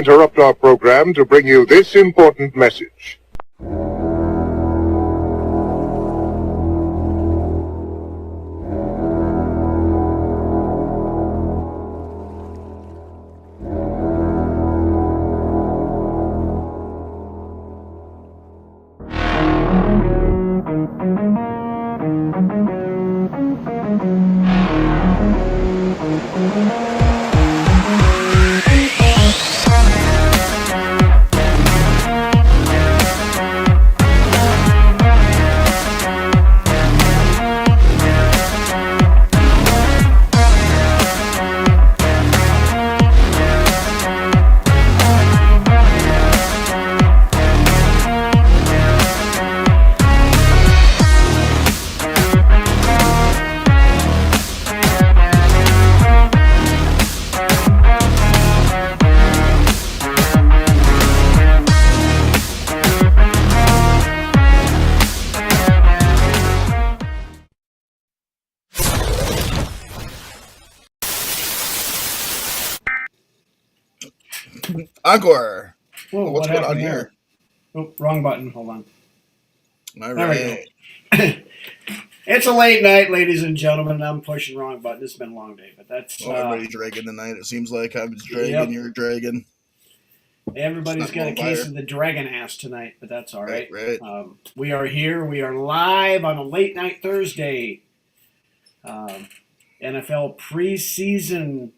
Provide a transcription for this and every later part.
interrupt our program to bring you this important message. Encore. Whoa, What's what going on happened here? there? Oh, wrong button. Hold on. All There right. we go. It's a late night, ladies and gentlemen. I'm pushing wrong button. It's been a long day, but that's Everybody's dragging tonight. It seems like I'm dragging, Yep. you're dragging. everybody's It's got a not case fire. of the dragon ass tonight, but that's all right. Right. We are here. We are live on a late night Thursday. NFL preseason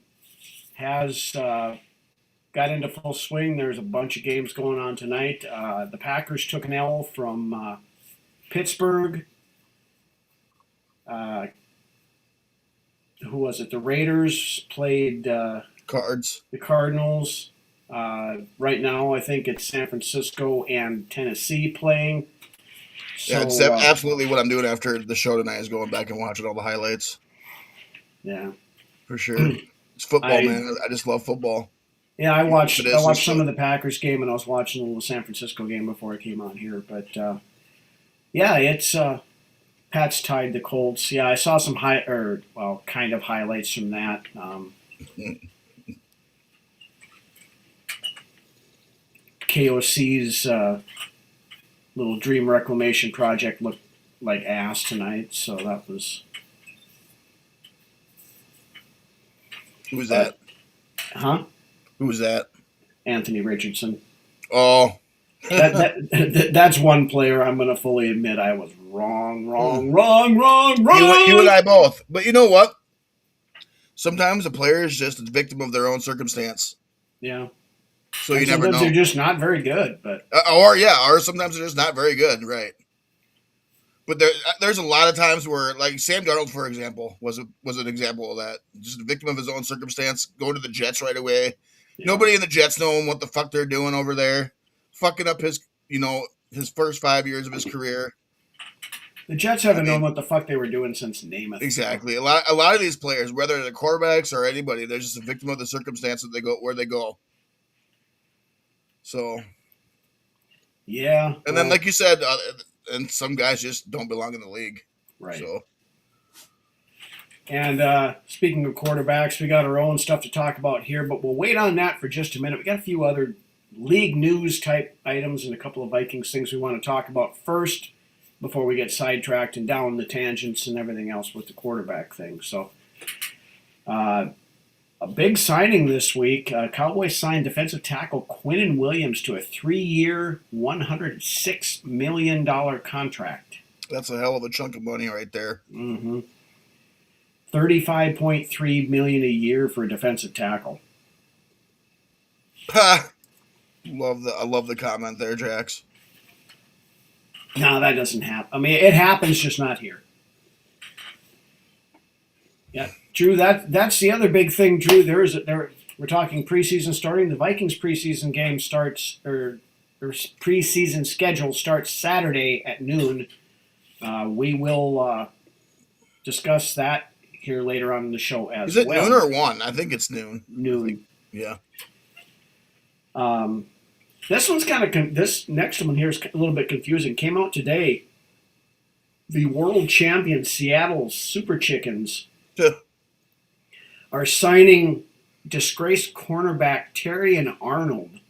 has got into full swing. There's a bunch of games going on tonight. The Packers took an L from Pittsburgh. Who was it? The Raiders played Cards. the Cardinals. Right now, I think it's San Francisco and Tennessee playing. So, Yeah, it's absolutely what I'm doing after the show tonight is going back and watching all the highlights. Yeah, For sure. It's football, man. I just love football. yeah. I watched It is some just of the Packers game, and I was watching a little San Francisco game before I came on here. But yeah, it's Pat's tied the Colts. Yeah, I saw some kind of highlights from that. KOC's little dream reclamation project looked like ass tonight, so that was. Who was that? Huh? Who was that? Anthony Richardson. Oh. That's one player I'm going to fully admit I was wrong. You and I both. But you know what? Sometimes a player is just a victim of their own circumstance. Yeah. So you never know. They're just not very good, but or sometimes they're just not very good, right? But there's a lot of times where, like Sam Darnold, for example, was an example of that. Just a victim of his own circumstance, going to the Jets right away. Yeah. Nobody in the Jets know what the fuck they're doing over there, fucking up his first 5 years of his career. The Jets haven't known what the fuck they were doing since Namath. Exactly. A lot of these players, whether they're quarterbacks or anybody, they're just a victim of the circumstance that they go where they go. So. Yeah. And then, like you said, and some guys just don't belong in the league. Right. So. And speaking of quarterbacks, we got our own stuff to talk about here, but we'll wait on that for just a minute. We got a few other league news type items and a couple of Vikings things we want to talk about first before we get sidetracked and down the tangents and everything else with the quarterback thing. So, a big signing this week. Cowboys signed defensive tackle Quinnen Williams to a 3-year, $106 million contract. That's a hell of a chunk of money right there. Mm-hmm. $35.3 million a year for a defensive tackle. Ha! I love the comment there, Jax. No, that doesn't happen. I mean, it happens, just not here. Yeah, Drew. That's the other big thing, Drew. We're talking preseason starting. The Vikings preseason game starts, or preseason schedule starts Saturday at noon. We will discuss that here later on in the show as well. Is it noon or 1? I think it's noon. Noon. Yeah. This one's this next one here is a little bit confusing. Came out today. The world champion Seattle Super Chickens are signing disgraced cornerback Terrion Arnold,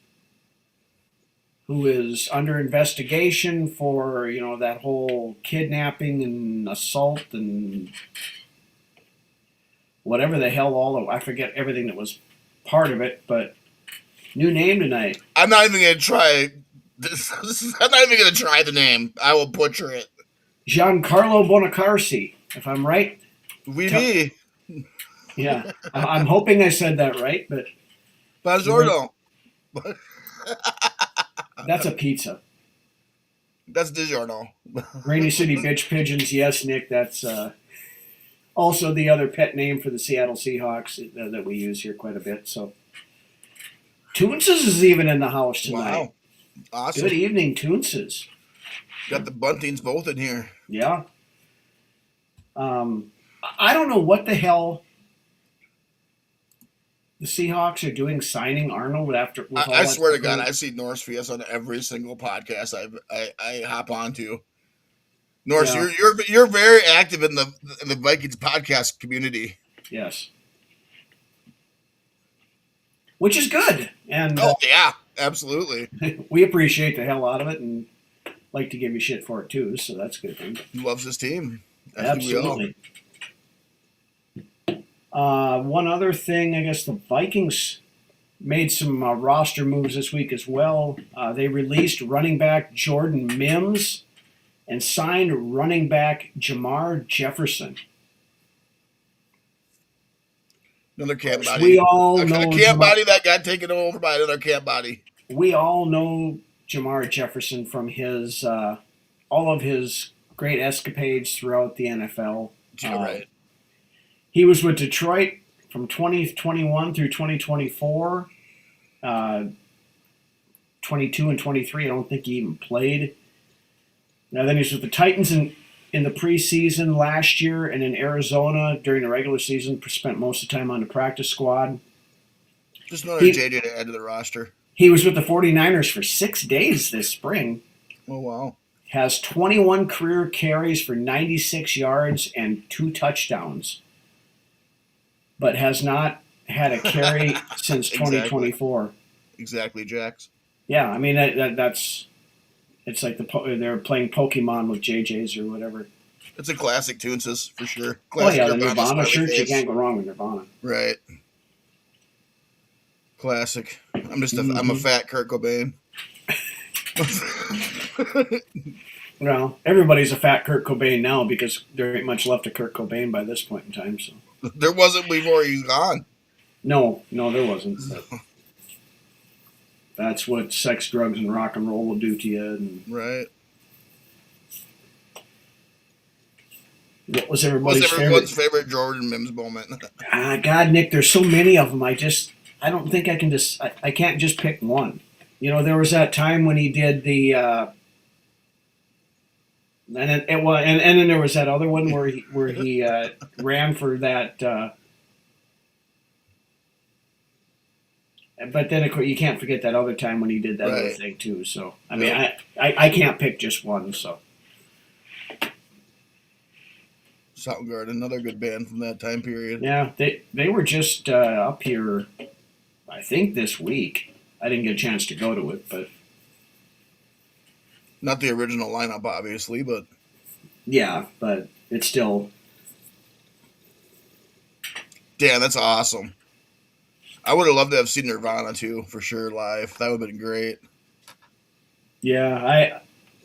who is under investigation for, that whole kidnapping and assault and whatever the hell I forget everything that was part of it, but new name tonight. I'm not even going to try this. I'm not even going to try the name. I will butcher it. Giancarlo Bonacarsi, if I'm right. Oui. Yeah, I'm hoping I said that right, but Buongiorno. That's a pizza. That's DiGiorno. Rainy City Bitch Pigeons, yes, Nick. That's also the other pet name for the Seattle Seahawks that we use here quite a bit. So, Toonses is even in the house tonight. Wow, awesome! Good evening, Toonses. Got the Buntings both in here. Yeah. I don't know what the hell the Seahawks are doing signing Arnold after. I swear to God, I see Norris Fias on every single podcast I hop onto. Norris, yeah. you're very active in the Vikings podcast community. Yes, which is good. And yeah, absolutely. We appreciate the hell out of it and like to give you shit for it too. So that's a good thing. He loves his team. Absolutely. One other thing, I guess the Vikings made some roster moves this week as well. They released running back Jordan Mims and signed running back Jamar Jefferson. Another camp body. We all know a camp body that got taken over by another camp body. We all know Jamar Jefferson from his all of his great escapades throughout the NFL. Right. He was with Detroit from 2021 through 2024. 22 and 23, I don't think he even played. Now then he was with the Titans in the preseason last year, and in Arizona during the regular season, spent most of the time on the practice squad. Just another JJ to add to the roster. He was with the 49ers for 6 days this spring. Oh, wow. Has 21 career carries for 96 yards and 2 touchdowns, but has not had a carry since 2024. Exactly, Jax. Yeah, I mean, that's... It's like they're playing Pokemon with JJs or whatever. It's a classic Toonses, for sure. Classic the Nirvana shirts. You can't go wrong with Nirvana. Right. Classic. I'm a fat Kurt Cobain. Well, everybody's a fat Kurt Cobain now because there ain't much left of Kurt Cobain by this point in time. So there wasn't before he's gone. No, there wasn't. But that's what sex, drugs, and rock and roll will do to you. And right. What was everybody's favorite Jordan Mims moment? God, Nick, there's so many of them. I don't think I can I can't just pick one. There was that time when he did the, and then there was that other one where he ran for that. But then, of course, you can't forget that other time when he did that other thing, too. So, I mean, I can't pick just one, so. Soundgarden, another good band from that time period. Yeah, they were just up here, I think, this week. I didn't get a chance to go to it, but. Not the original lineup, obviously, but. Yeah, but it's still. Damn, that's awesome. I would have loved to have seen Nirvana too, for sure, live. That would have been great. Yeah,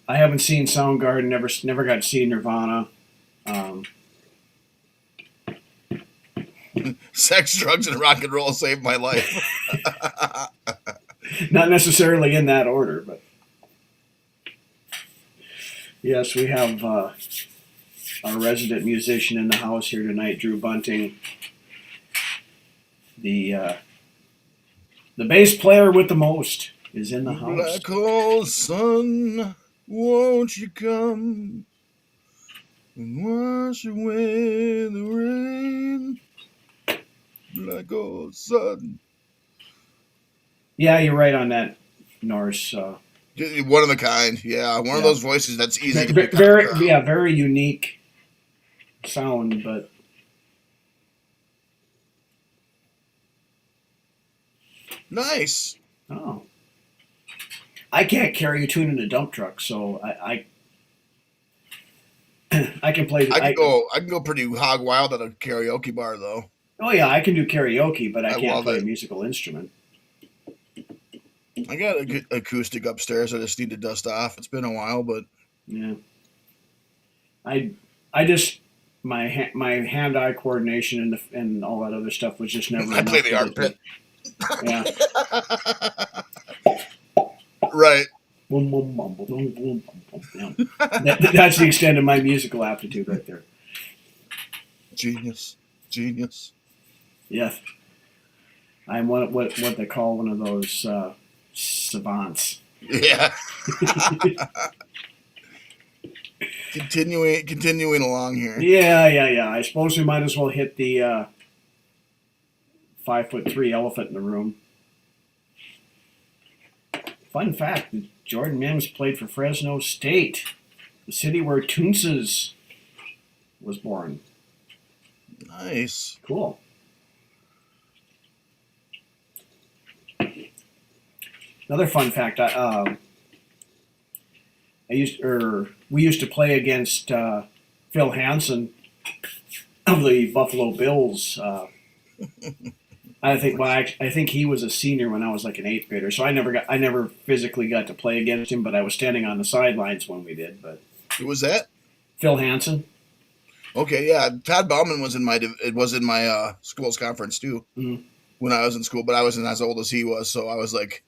I haven't seen Soundgarden. Never got to see Nirvana. Sex, drugs, and rock and roll saved my life. Not necessarily in that order, but yes, we have our resident musician in the house here tonight, Drew Bunting. The bass player with the most is in the house. Black hole sun, won't you come and wash away the rain? Black hole sun. Yeah, you're right on that, Norris. One of a kind. Yeah, one of those voices that's easy to pick up. Very unique sound, but. Nice. Oh. I can't carry a tune in a dump truck, so I can play. I can go pretty hog wild at a karaoke bar though. Oh yeah, I can do karaoke, but I I can't love play a it. musical instrument. I got a good acoustic upstairs. I just need to dust off. It's been a while, but Yeah, I I just my hand eye coordination and all that other stuff was just never I play enough the to get armpit. me. Yeah. Right. Boom, boom, boom, boom, boom, boom, boom, boom. That's the extent of my musical aptitude right there. Genius. Genius. Yes, I'm what they call one of those savants. Yeah. Continuing along here. Yeah. I suppose we might as well hit the 5'3" elephant in the room. Fun fact: Jordan Mims played for Fresno State, the city where Toonces was born. Nice. Cool. Another fun fact: we used to play against Phil Hansen of the Buffalo Bills. I think he was a senior when I was like an eighth grader, so I never physically got to play against him, but I was standing on the sidelines when we did. But Who was that? Phil Hansen. Okay, yeah. Todd Bauman was in my school's conference too Mm. when I was in school, but I wasn't as old as he was, so I was like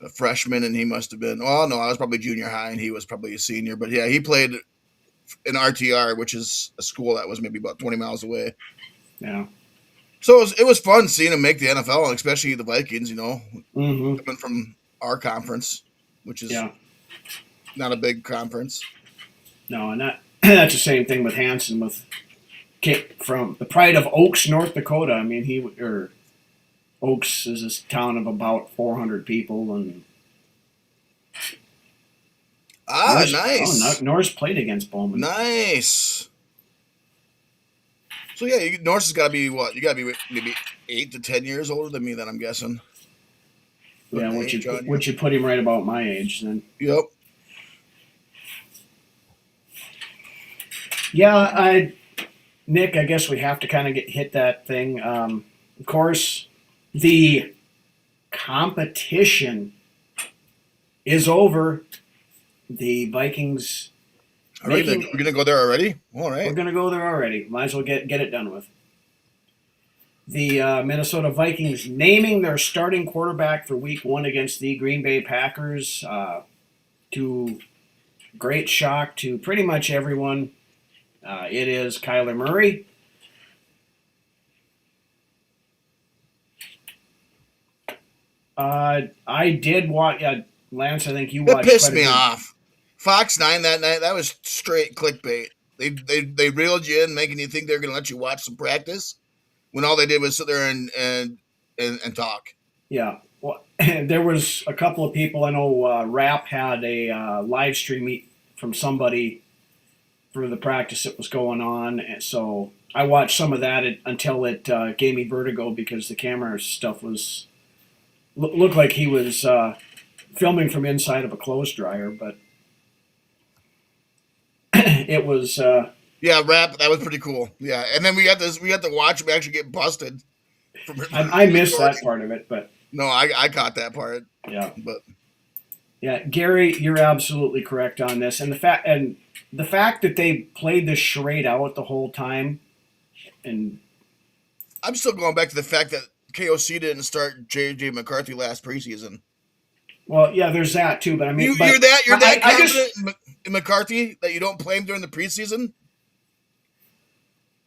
a freshman, and he must have been. Well, no, I was probably junior high, and he was probably a senior. But yeah, he played in RTR, which is a school that was maybe about 20 miles away. Yeah. So it was fun seeing him make the NFL, and especially the Vikings. Mm-hmm. Coming from our conference, which is Yeah. not a big conference. No, and that's the same thing with Hansen with from the pride of Oaks, North Dakota. I mean, Oaks is a town of about 400 people, and Nice. Norris played against Bowman. Nice. So yeah, Norris has got to be what? You got to be maybe 8 to 10 years older than me. Then I'm guessing. Yeah, which you put him right about my age then. Yep. Yeah, Nick, I guess we have to kind of hit that thing. Of course, the competition is over. The Vikings. We're gonna go there already. All right. We're gonna go there already. Might as well get it done with. The Minnesota Vikings naming their starting quarterback for Week 1 against the Green Bay Packers. To great shock to pretty much everyone. It is Kyler Murray. I did watch. Lance, I think you watched. It pissed me off. Fox 9 that night. That was straight clickbait. They reeled you in, making you think they're going to let you watch some practice, when all they did was sit there and talk. Yeah. Well, there was a couple of people. I know Rap had a live stream from somebody for the practice that was going on, and so I watched some of that until it gave me vertigo because the camera stuff was looked like he was filming from inside of a clothes dryer, but it was. Yeah, Rap. That was pretty cool. Yeah, and then we got to watch him actually get busted. I missed that part of it, but no, I caught that part. Yeah, but yeah, Gary, you're absolutely correct on this, and the fact that they played this charade out the whole time, and I'm still going back to the fact that KOC didn't start J.J. McCarthy last preseason. Well, yeah, there's that too, but I mean, you're that confident in McCarthy that you don't play him during the preseason.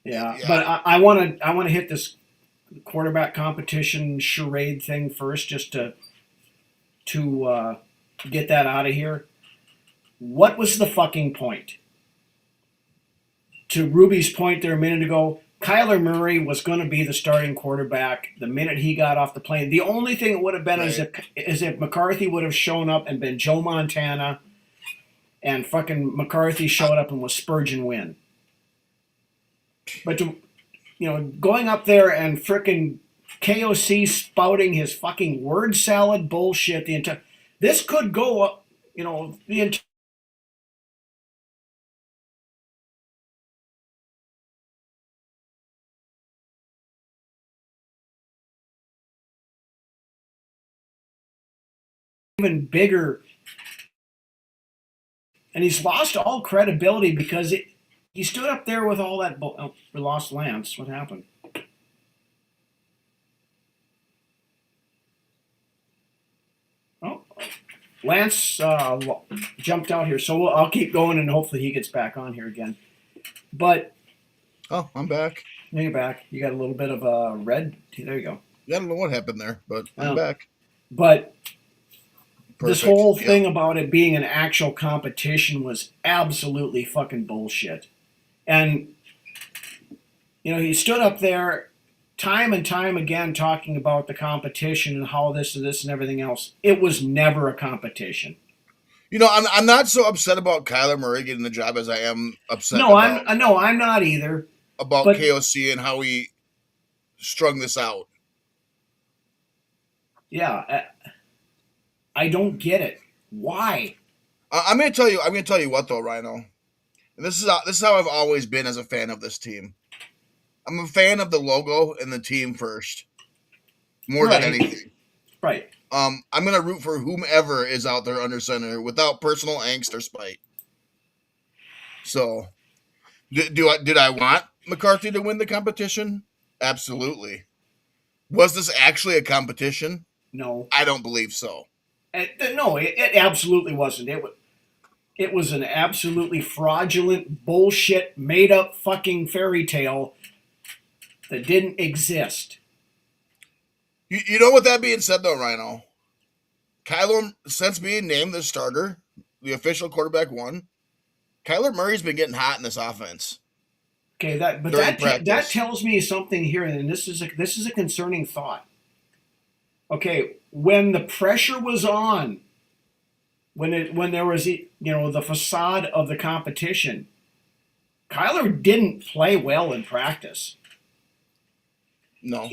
Yeah. But I want to hit this quarterback competition charade thing first, just to get that out of here. What was the fucking point? To Ruby's point there a minute ago, Kyler Murray was going to be the starting quarterback the minute he got off the plane. The only thing it would have been is if McCarthy would have shown up and been Joe Montana, and fucking McCarthy showed up and was Spurgeon Wynn. But going up there and frickin' KOC spouting his fucking word salad bullshit the entire. This could go up, the entire. Even bigger, and he's lost all credibility because he stood up there with all that. We lost Lance. What happened? Oh, Lance jumped out here, so I'll keep going and hopefully he gets back on here again. But I'm back. You're back. You got a little bit of a red. There you go. Yeah, I don't know what happened there, but I'm back. But Perfect. This whole thing about it being an actual competition was absolutely fucking bullshit. And, he stood up there time and time again talking about the competition and how this and this and everything else. It was never a competition. I'm not so upset about Kyler Murray getting the job as I am upset. I'm not either. About KOC and how he strung this out. Yeah, I don't get it. Why? I'm going to tell you what though, Rhino. And this is how I've always been as a fan of this team. I'm a fan of the logo and the team first, more than anything. Right. I'm going to root for whomever is out there under center without personal angst or spite. So, did I want McCarthy to win the competition? Absolutely. Was this actually a competition? No. I don't believe so. No, it absolutely wasn't. It was an absolutely fraudulent, bullshit, made-up fucking fairy tale that didn't exist. You know, with that being said, though, Rhino, Kyler, since being named the starter, the official quarterback one, Kyler Murray's been getting hot in this offense. Okay, that tells me something here, and this is a concerning thought. Okay, when the pressure was on, when there was the facade of the competition, Kyler didn't play well in practice. No,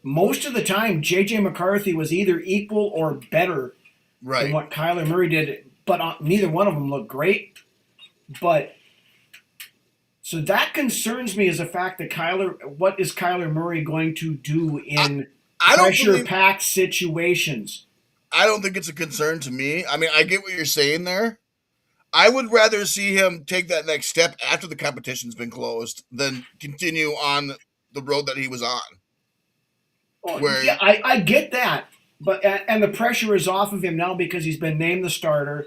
most of the time, J.J. McCarthy was either equal or better than what Kyler Murray did, but neither one of them looked great. But so that concerns me as a fact that what is Kyler Murray going to do in pressure-packed situations? I don't think it's a concern to me. I mean, I get what you're saying there. I would rather see him take that next step after the competition's been closed than continue on the road that he was on. Yeah, I get that, but and the pressure is off of him now because he's been named the starter.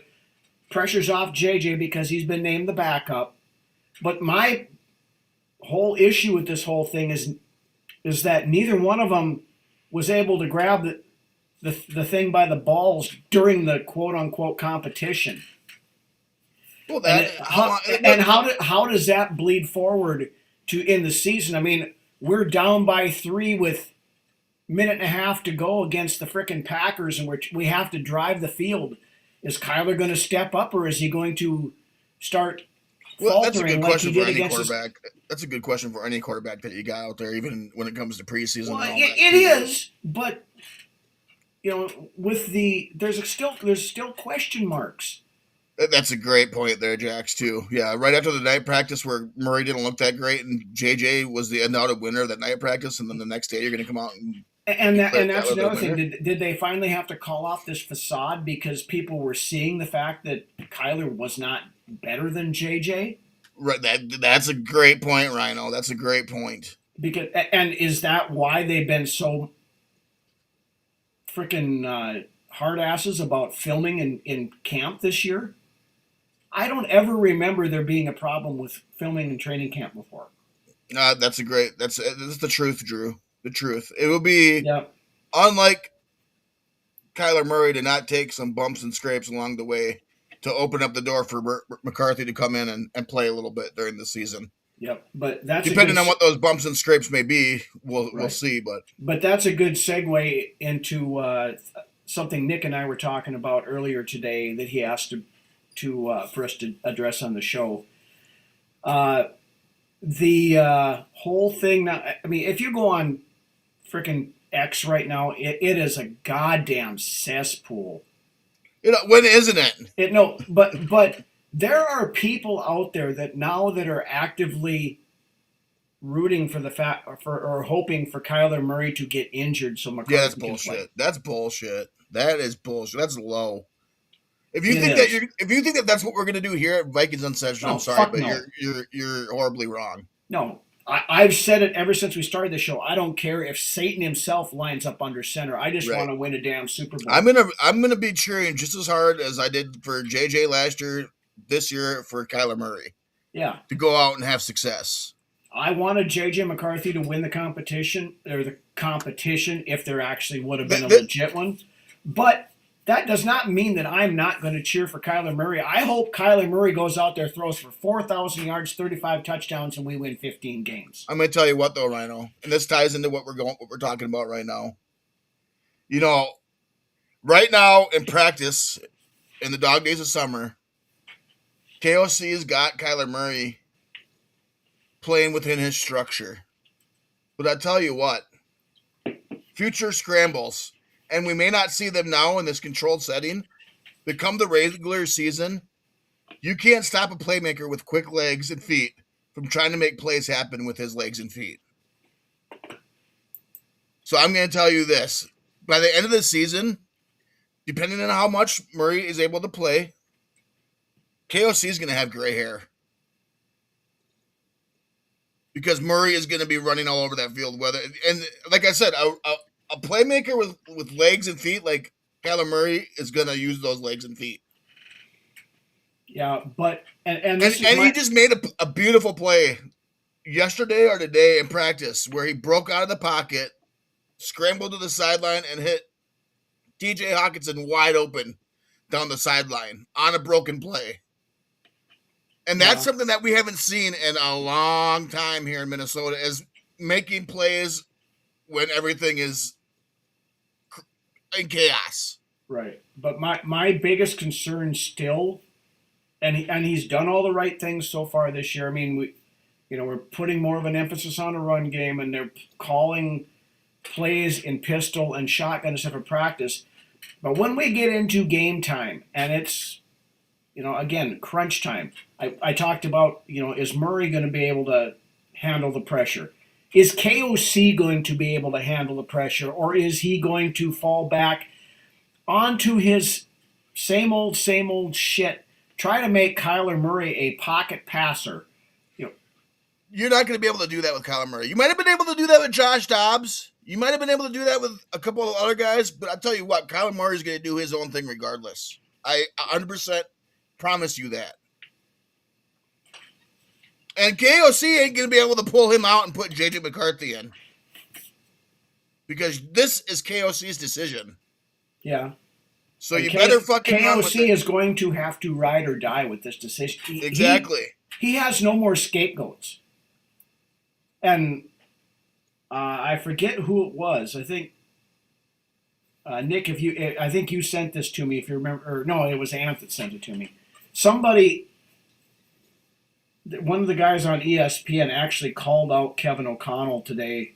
Pressure's off JJ because he's been named the backup. But my whole issue with this whole thing is that neither one of them was able to grab the thing by the balls during the quote unquote competition. Well, how does that bleed forward to in the season? I mean, we're down by 3 with minute and a half to go against the frickin' Packers, and we have to drive the field. Is Kyler going to step up, or is he going to start faltering like he did against quarterback? That's a good question for any quarterback that you got out there, even when it comes to preseason. Well, it is, but with there's still question marks. That's a great point there, Jax, too. Yeah, right after the night practice where Murray didn't look that great and JJ was the undoubted winner of that night practice, and then the next day you're going to come out and that's another thing. Did they finally have to call off this facade because people were seeing the fact that Kyler was not better than JJ? Right. That's a great point, Rhino. That's a great point. And is that why they've been so freaking hard asses about filming in camp this year? I don't ever remember there being a problem with filming in training camp before. That's the truth, Drew. The truth. It will be unlike Kyler Murray to not take some bumps and scrapes along the way to open up the door for McCarthy to come in and play a little bit during the season. Yep, but that's depending on what those bumps and scrapes may be, we'll see. But that's a good segue into something Nick and I were talking about earlier today that he asked for us to address on the show. The whole thing now, I mean, if you go on freaking X right now, it is a goddamn cesspool. When isn't it? But there are people out there that now that are actively rooting for the fact for or hoping for Kyler Murray to get injured so Yeah, that's McCarthy can play. bullshit. That's bullshit. That is bullshit. That's low. If you It think is. if you think that that's what we're gonna do here at Vikings Uncensored, No, I'm sorry, fuck but no. you're horribly wrong. No, I've said it ever since we started the show. I don't care if Satan himself lines up under center. I just Right. want to win a damn Super Bowl. I'm gonna be cheering just as hard as I did for JJ last year, this year for Kyler Murray Yeah. to go out and have success. I wanted JJ McCarthy to win the competition if there actually would have been a legit one. But that does not mean that I'm not going to cheer for Kyler Murray. I hope Kyler Murray goes out there, throws for 4,000 yards, 35 touchdowns, and we win 15 games. I'm gonna tell you what though, Rhino, and this ties into what we're talking about right now. You know, right now in practice, in the dog days of summer, KOC has got Kyler Murray playing within his structure. But I tell you what, future scrambles, and we may not see them now in this controlled setting, but come the regular season, you can't stop a playmaker with quick legs and feet from trying to make plays happen with his legs and feet. So I'm going to tell you this. By the end of the season, depending on how much Murray is able to play, KOC is going to have gray hair. Because Murray is going to be running all over that field. And like I said, a playmaker with legs and feet like Kyler Murray is going to use those legs and feet. Yeah, but and he just made a beautiful play yesterday or today in practice where he broke out of the pocket, scrambled to the sideline, and hit TJ Hawkinson wide open down the sideline on a broken play. And that's something that we haven't seen in a long time here in Minnesota, is making plays when everything is in chaos. Right. But my biggest concern still, and he's done all the right things so far this year. I mean, we're putting more of an emphasis on a run game, and they're calling plays in pistol and shotgun and stuff for practice. But when we get into game time, and it's, again, crunch time, I talked about, is Murray going to be able to handle the pressure? Is KOC going to be able to handle the pressure, or is he going to fall back onto his same old shit, try to make Kyler Murray a pocket passer? You're not going to be able to do that with Kyler Murray. You might have been able to do that with Josh Dobbs. You might have been able to do that with a couple of other guys, but I'll tell you what, Kyler Murray is going to do his own thing regardless. I 100% promise you that. And KOC ain't going to be able to pull him out and put JJ McCarthy in. Because this is KOC's decision. Yeah. So you better fucking run with it. KOC is going to have to ride or die with this decision. Exactly. He has no more scapegoats. And I forget who it was. I think Nick, I think you sent this to me, if you remember. Or no, it was Ant that sent it to me. Somebody, one of the guys on ESPN actually called out Kevin O'Connell today,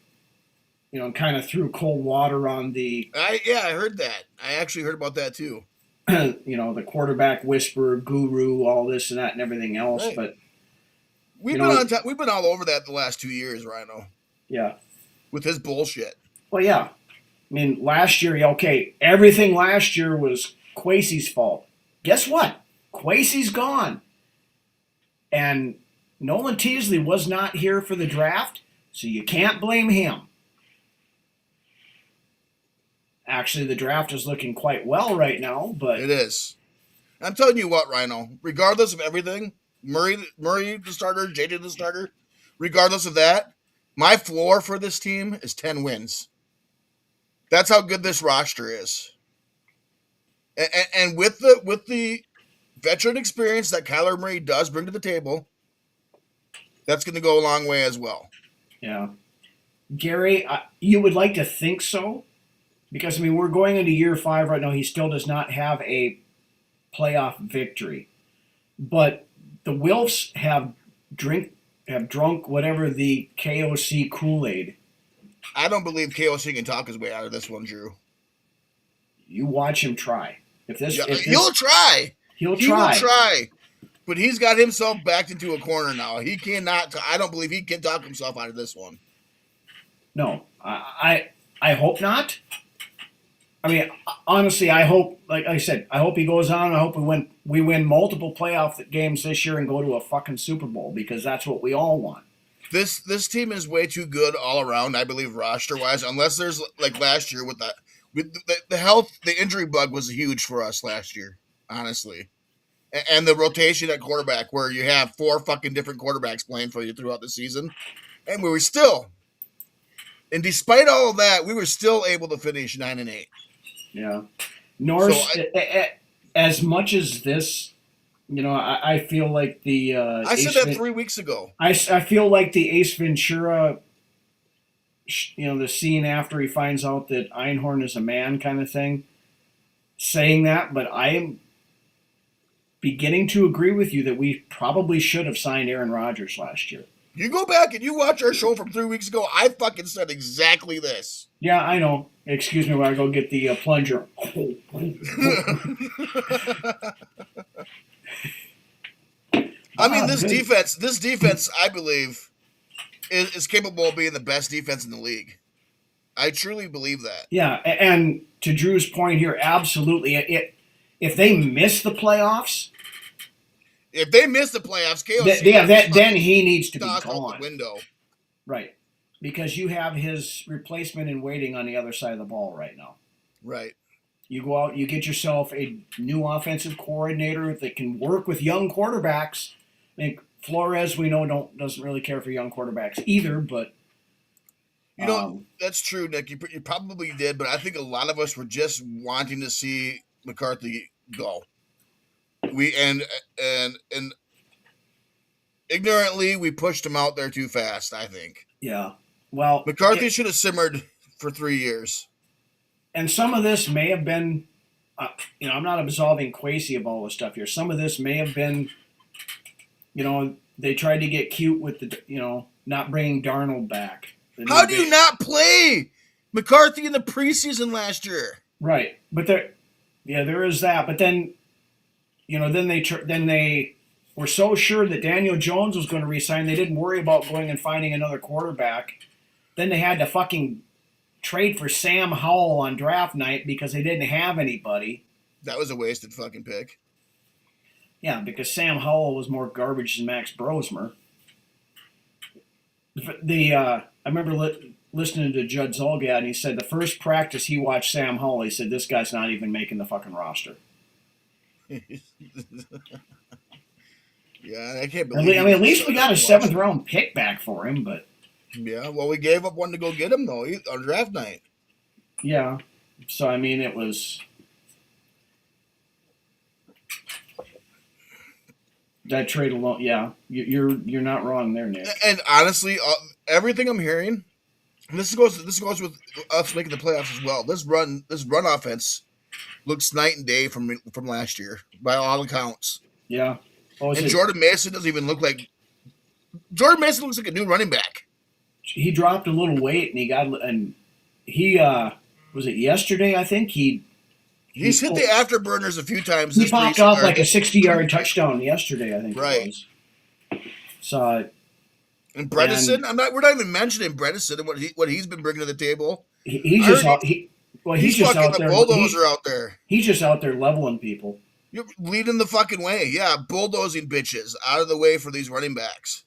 and kind of threw cold water on the. I heard that. I actually heard about that too. The quarterback whisperer, guru, all this and that and everything else. Right. But we've been all over that the last 2 years, Rhino. Yeah. With his bullshit. Well, yeah. I mean, last year, everything last year was Kwesi's fault. Guess what? Kwesi's gone. And Nolan Teasley was not here for the draft, so you can't blame him. Actually, the draft is looking quite well right now, but it is. I'm telling you what, Rhino, regardless of everything, Murray the starter, JJ the starter, regardless of that, my floor for this team is 10 wins. That's how good this roster is. And with the veteran experience that Kyler Murray does bring to the table, that's going to go a long way as well. Yeah. Gary, you would like to think so? Because, we're going into year 5 right now. He still does not have a playoff victory. But the Wilfs have have drunk whatever the KOC Kool-Aid. I don't believe KOC can talk his way out of this one, Drew. You watch him try. He'll try. He'll He try. will try. But he's got himself backed into a corner now. He cannot. I don't believe he can talk himself out of this one. No, I hope not. I mean, honestly, I hope, like I said, I hope he goes on. I hope we win multiple playoff games this year and go to a fucking Super Bowl, because that's what we all want. This team is way too good all around, I believe, roster wise. Unless there's like last year with the health, the injury bug was huge for us last year, honestly. And the rotation at quarterback, where you have 4 fucking different quarterbacks playing for you throughout the season, and we were still, and despite all of that, we were still able to finish 9-8. Yeah. Norris, as much as this, I feel like the I said that 3 weeks ago. I feel like the Ace Ventura, the scene after he finds out that Einhorn is a man kind of thing, saying that, but I am beginning to agree with you that we probably should have signed Aaron Rodgers last year. You go back and you watch our show from 3 weeks ago, I fucking said exactly this. Yeah, I know. Excuse me while I go get the plunger. I mean, this defense, I believe, is capable of being the best defense in the league. I truly believe that. Yeah, and to Drew's point here, absolutely. If they miss the playoffs, KOC then he needs to be out gone. the window. Right, because you have his replacement in waiting on the other side of the ball right now. Right. You go out, you get yourself a new offensive coordinator that can work with young quarterbacks. I think Flores, we know, doesn't really care for young quarterbacks either, but that's true, Nick. You probably did, but I think a lot of us were just wanting to see McCarthy go. And ignorantly we pushed him out there too fast, I think. Yeah. Well, McCarthy should have simmered for 3 years. And some of this may have been, I'm not absolving Kwesi of all this stuff here. Some of this may have been, they tried to get cute with the, not bringing Darnold back. How do you not play McCarthy in the preseason last year? Right, but there is that. But then, then they were so sure that Daniel Jones was going to resign, they didn't worry about going and finding another quarterback. Then they had to fucking trade for Sam Howell on draft night because they didn't have anybody. That was a wasted fucking pick. Yeah, because Sam Howell was more garbage than Max Brosmer. I remember listening to Judd Zolgad, and he said the first practice he watched Sam Howell, he said, this guy's not even making the fucking roster. Yeah, I can't believe I mean, at least we got a 7th-round pick back for him, but... Yeah, well, we gave up one to go get him, though, on draft night. Yeah, so, I mean, it was... That trade alone, yeah, you're not wrong there, Nick. And honestly, everything I'm hearing, and this goes with us making the playoffs as well. This run offense looks night and day from last year by all accounts. Yeah. And Jordan Mason doesn't even look like. Jordan Mason looks like a new running back. He dropped a little weight, and he was it yesterday? I think he's hit the afterburners a few times. He popped off like a 60-yard touchdown yesterday, I think. Right. It was. So. And Bredesen, we're not even mentioning Bredesen and what he's been bringing to the table. He's just out there. Bulldozer out there. He's just out there leveling people. You're leading the fucking way. Yeah, bulldozing bitches out of the way for these running backs.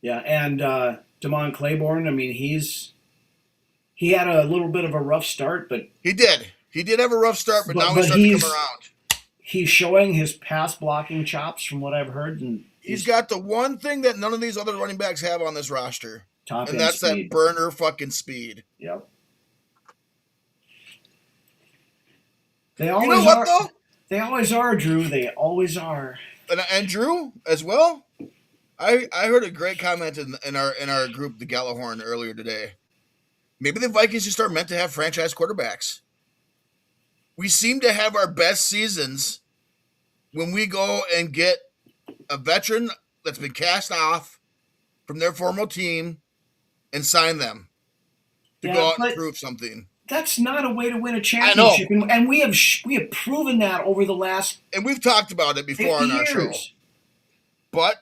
Yeah, and Damon Claiborne, I mean, he had a little bit of a rough start, but... He did. He did have a rough start, but now he's starting to come around. He's showing his pass blocking chops from what I've heard. And he's got the one thing that none of these other running backs have on this roster. And that's speed. That burner fucking speed. Yep. They always you know what, though? They always are, Drew. They always are. And Drew, as well, I heard a great comment in our group, the Gallahorn, earlier today. Maybe the Vikings just are meant to have franchise quarterbacks. We seem to have our best seasons when we go and get a veteran that's been cast off from their former team and sign them to go out and prove something. That's not a way to win a I championship, know. and we have proven that over the last And we've talked about it before on our show. years. But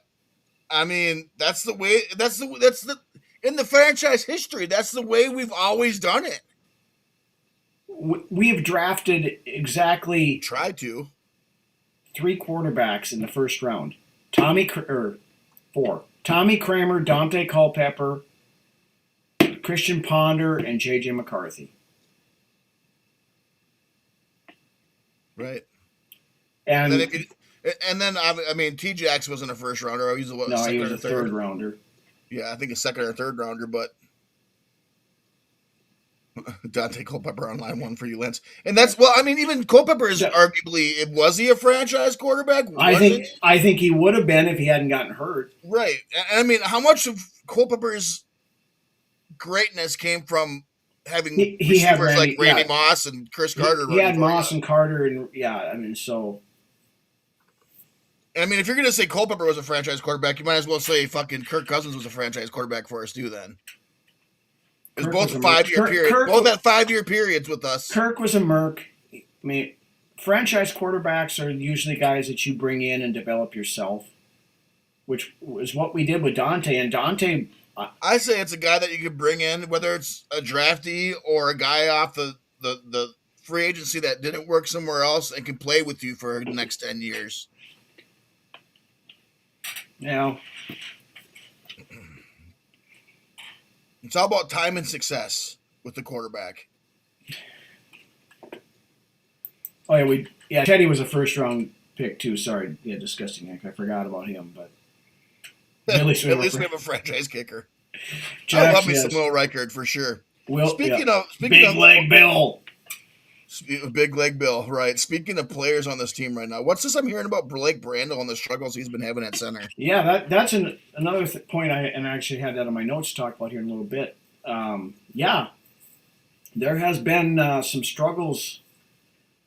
I mean, that's the way. That's the in the franchise history. That's the way we've always done it. We have drafted exactly tried to 3 quarterbacks in the first round. Four. Tommy Kramer, Dante Culpepper, Christian Ponder, and J.J. McCarthy. Right. And then I mean, T. Jax wasn't a first rounder. He was he was a third rounder. Yeah, I think a second or third rounder, but Dante Culpepper on line 1 for you, Lance. And that's I mean, even Culpepper is arguably, was he a franchise quarterback? I think he would have been if he hadn't gotten hurt. Right. And I mean, how much of Culpepper's greatness came from having receivers like Randy Moss and Chris Carter? He had Moss and Carter, and I mean, so. I mean, if you're going to say Culpepper was a franchise quarterback, you might as well say fucking Kirk Cousins was a franchise quarterback for us too. Then it was both a 5-year period. Both had 5-year periods with us. Kirk was a merc. I mean, franchise quarterbacks are usually guys that you bring in and develop yourself, which was what we did with Dante. And Dante, I say it's a guy that you could bring in, whether it's a draftee or a guy off the free agency that didn't work somewhere else and can play with you for the next 10 years. Yeah. It's all about time and success with the quarterback. Oh yeah, Teddy was a first round pick too. Sorry, disgusting. I forgot about him, but at least we have a franchise kicker. Jax, I love me some Will Reichard for sure. Speaking of leg Bill. Big leg Bill, right. Speaking of players on this team right now, what's this I'm hearing about Blake Brandel and the struggles he's been having at center? Yeah, that's another point I actually had that on my notes to talk about here in a little bit. Yeah, there has been some struggles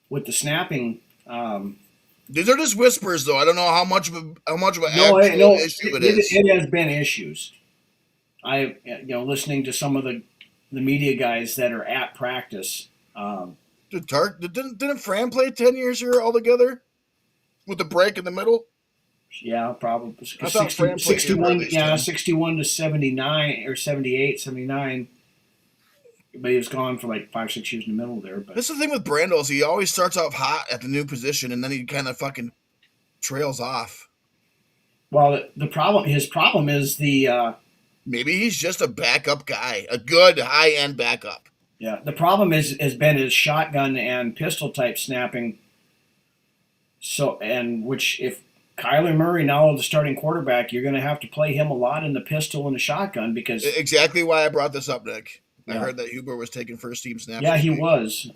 with the snapping. These are just whispers, though. I don't know how much of an actual issue it is. It has been issues. Listening to some of the media guys that are at practice. Didn't Fran play 10 years here altogether with the break in the middle? Yeah, probably. I thought Fran played 61, 61 to 79 or 78, 79. But he was gone for like 5-6 years in the middle there. But this is the thing with Brandel is he always starts off hot at the new position and then he kind of fucking trails off. Well, his problem is the maybe he's just a backup guy, a good high-end backup. Yeah, the problem has been his shotgun and pistol type snapping. Which if Kyler Murray now the starting quarterback, you're going to have to play him a lot in the pistol and the shotgun because exactly why I brought this up, Nick. Yeah. I heard that Huber was taking first team snaps. Yeah, he was.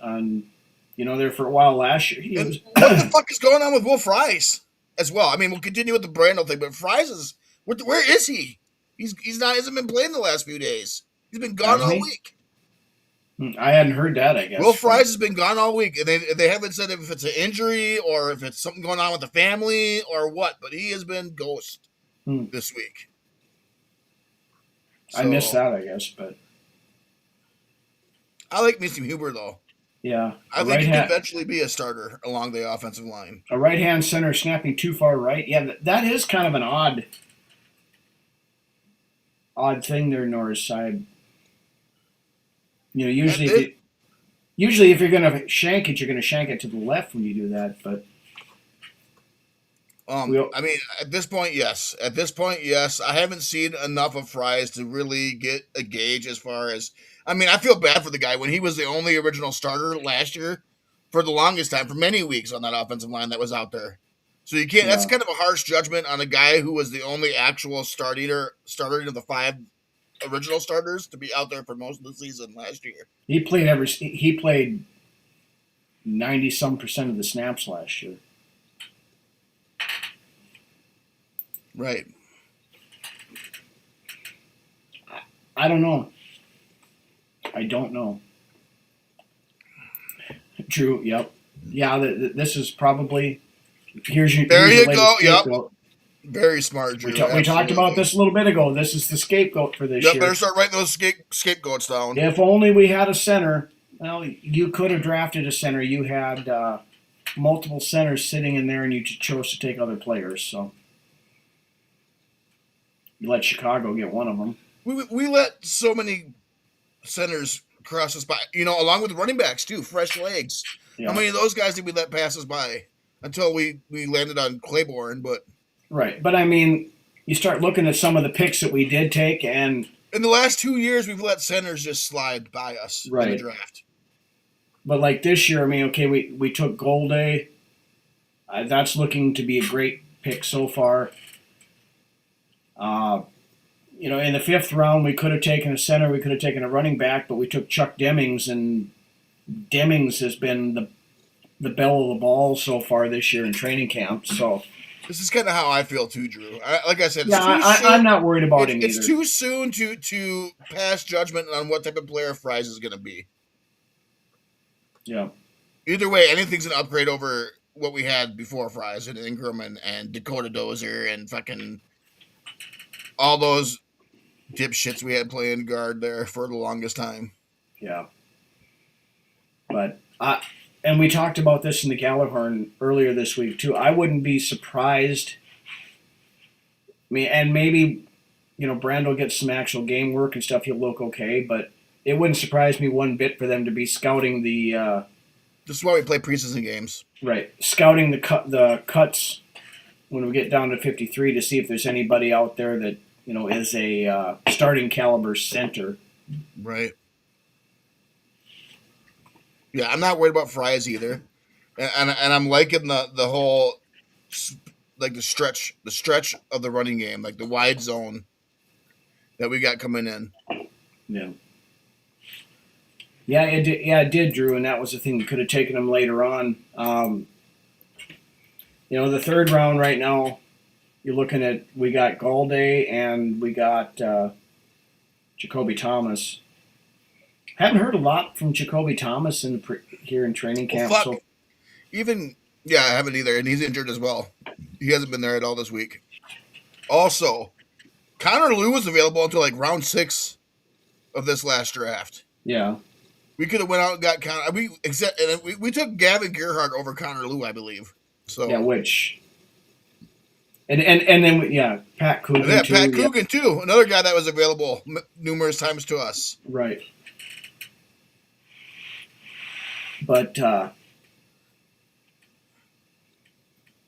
There for a while last year. What the fuck is going on with Will Fries as well? I mean, we'll continue with the Brandel thing, but Fries where is he? Hasn't been playing the last few days. He's been gone all week. I hadn't heard that, I guess. Will Fries has been gone all week, and they haven't said if it's an injury or if it's something going on with the family or what, but he has been ghost this week. So, I missed that, I guess, but I like me some Huber, though. Yeah. I think he could eventually be a starter along the offensive line. A right-hand center snapping too far right. Yeah, that is kind of an odd thing there, Norris side. Usually if you're going to shank it, you're going to shank it to the left when you do that. But I mean, at this point, yes. I haven't seen enough of Fries to really get a gauge as far as. I mean, I feel bad for the guy when he was the only original starter last year for the longest time, for many weeks on that offensive line that was out there. So you can't. Yeah. That's kind of a harsh judgment on a guy who was the only actual starter of the 5 original starters to be out there for most of the season last year. He played 90-some% of the snaps last year. Right. I don't know. Drew, yep. Yeah, this is probably. There you go. Yep. Very smart, Drew. We talked about this a little bit ago. This is the scapegoat for this year. Better start writing those scapegoats down. If only we had a center. Well, you could have drafted a center. You had multiple centers sitting in there, and you chose to take other players. So you let Chicago get one of them. We let so many centers cross us by, along with running backs too, fresh legs. Yeah. How many of those guys did we let pass us by until we landed on Claiborne? But right, but I mean, you start looking at some of the picks that we did take, and in the last 2 years, we've let centers just slide by us in the draft. But like this year, I mean, okay, we took Golday. That's looking to be a great pick so far. In the 5th round, we could have taken a center, we could have taken a running back, but we took Chuck Demings, and Demings has been the belle of the ball so far this year in training camp. So this is kind of how I feel too, Drew. Like I said, I'm not worried about him either. It's too soon to pass judgment on what type of player Fries is going to be. Yeah. Either way, anything's an upgrade over what we had before Fries and Ingram and Dakota Dozier and fucking all those dipshits we had playing guard there for the longest time. Yeah. But and we talked about this in the Gallagher earlier this week too. I wouldn't be surprised. I mean, and maybe, Brando gets some actual game work and stuff. He'll look okay, but it wouldn't surprise me one bit for them to be scouting the. This is why we play preseason games. Right, scouting the cuts when we get down to 53 to see if there's anybody out there that is a starting caliber center. Right. Yeah, I'm not worried about Fries either, and I'm liking the whole like the stretch of the running game, like the wide zone that we got coming in. Yeah. Yeah, it did, Drew, and that was the thing. We could have taken him later on. The 3rd round right now, you're looking at, we got Golday and we got Jacoby Thomas. Haven't heard a lot from Jacoby Thomas here in training camp. Well, so. I haven't either, and he's injured as well. He hasn't been there at all this week. Also, Connor Lew was available until like round 6 of this last draft. Yeah. We could have went out and got Connor. We took Gavin Gerhardt over Connor Lew, I believe. So yeah, and then Pat Coogan. Yeah, Pat Coogan too, another guy that was available numerous times to us. Right. But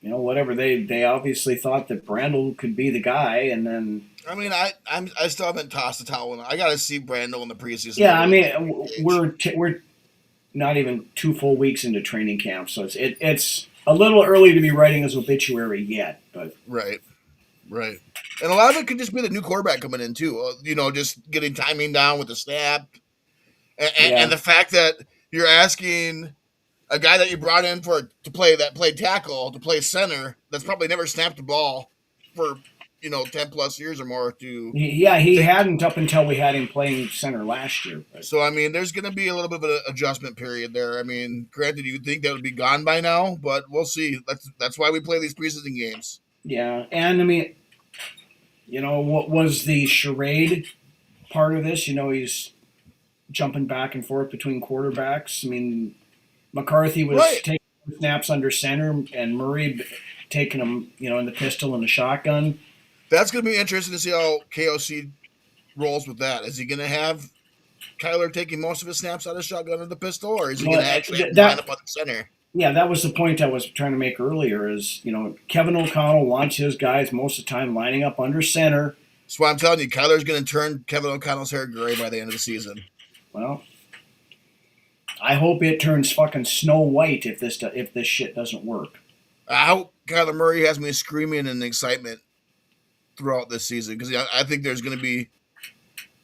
whatever, they obviously thought that Brandel could be the guy, and then. I mean, I still haven't tossed the towel. I got to see Brandel in the preseason. Yeah, I mean, we're not even 2 full weeks into training camp, so it's a little early to be writing his obituary yet. But right, and a lot of it could just be the new quarterback coming in too. Just getting timing down with the snap, and the fact that you're asking a guy that you brought in to play tackle to play center that's probably never snapped the ball for 10 plus years or more he hadn't up until we had him playing center last year. But. So I mean, there's going to be a little bit of an adjustment period there. I mean, granted, you'd think that would be gone by now, but we'll see. That's why we play these preseason games. Yeah, and I mean, what was the charade part of this? He's jumping back and forth between quarterbacks. I mean, McCarthy was taking snaps under center, and Murray taking them, in the pistol and the shotgun. That's going to be interesting to see how KOC rolls with that. Is he going to have Kyler taking most of his snaps out of shotgun or the pistol, or is he going to actually line up on the center? Yeah, that was the point I was trying to make earlier is, Kevin O'Connell wants his guys most of the time lining up under center. That's why I'm telling you, Kyler's going to turn Kevin O'Connell's hair gray by the end of the season. Well, I hope it turns fucking Snow White if this shit doesn't work. I hope Kyler Murray has me screaming in excitement throughout this season because I think there's going to be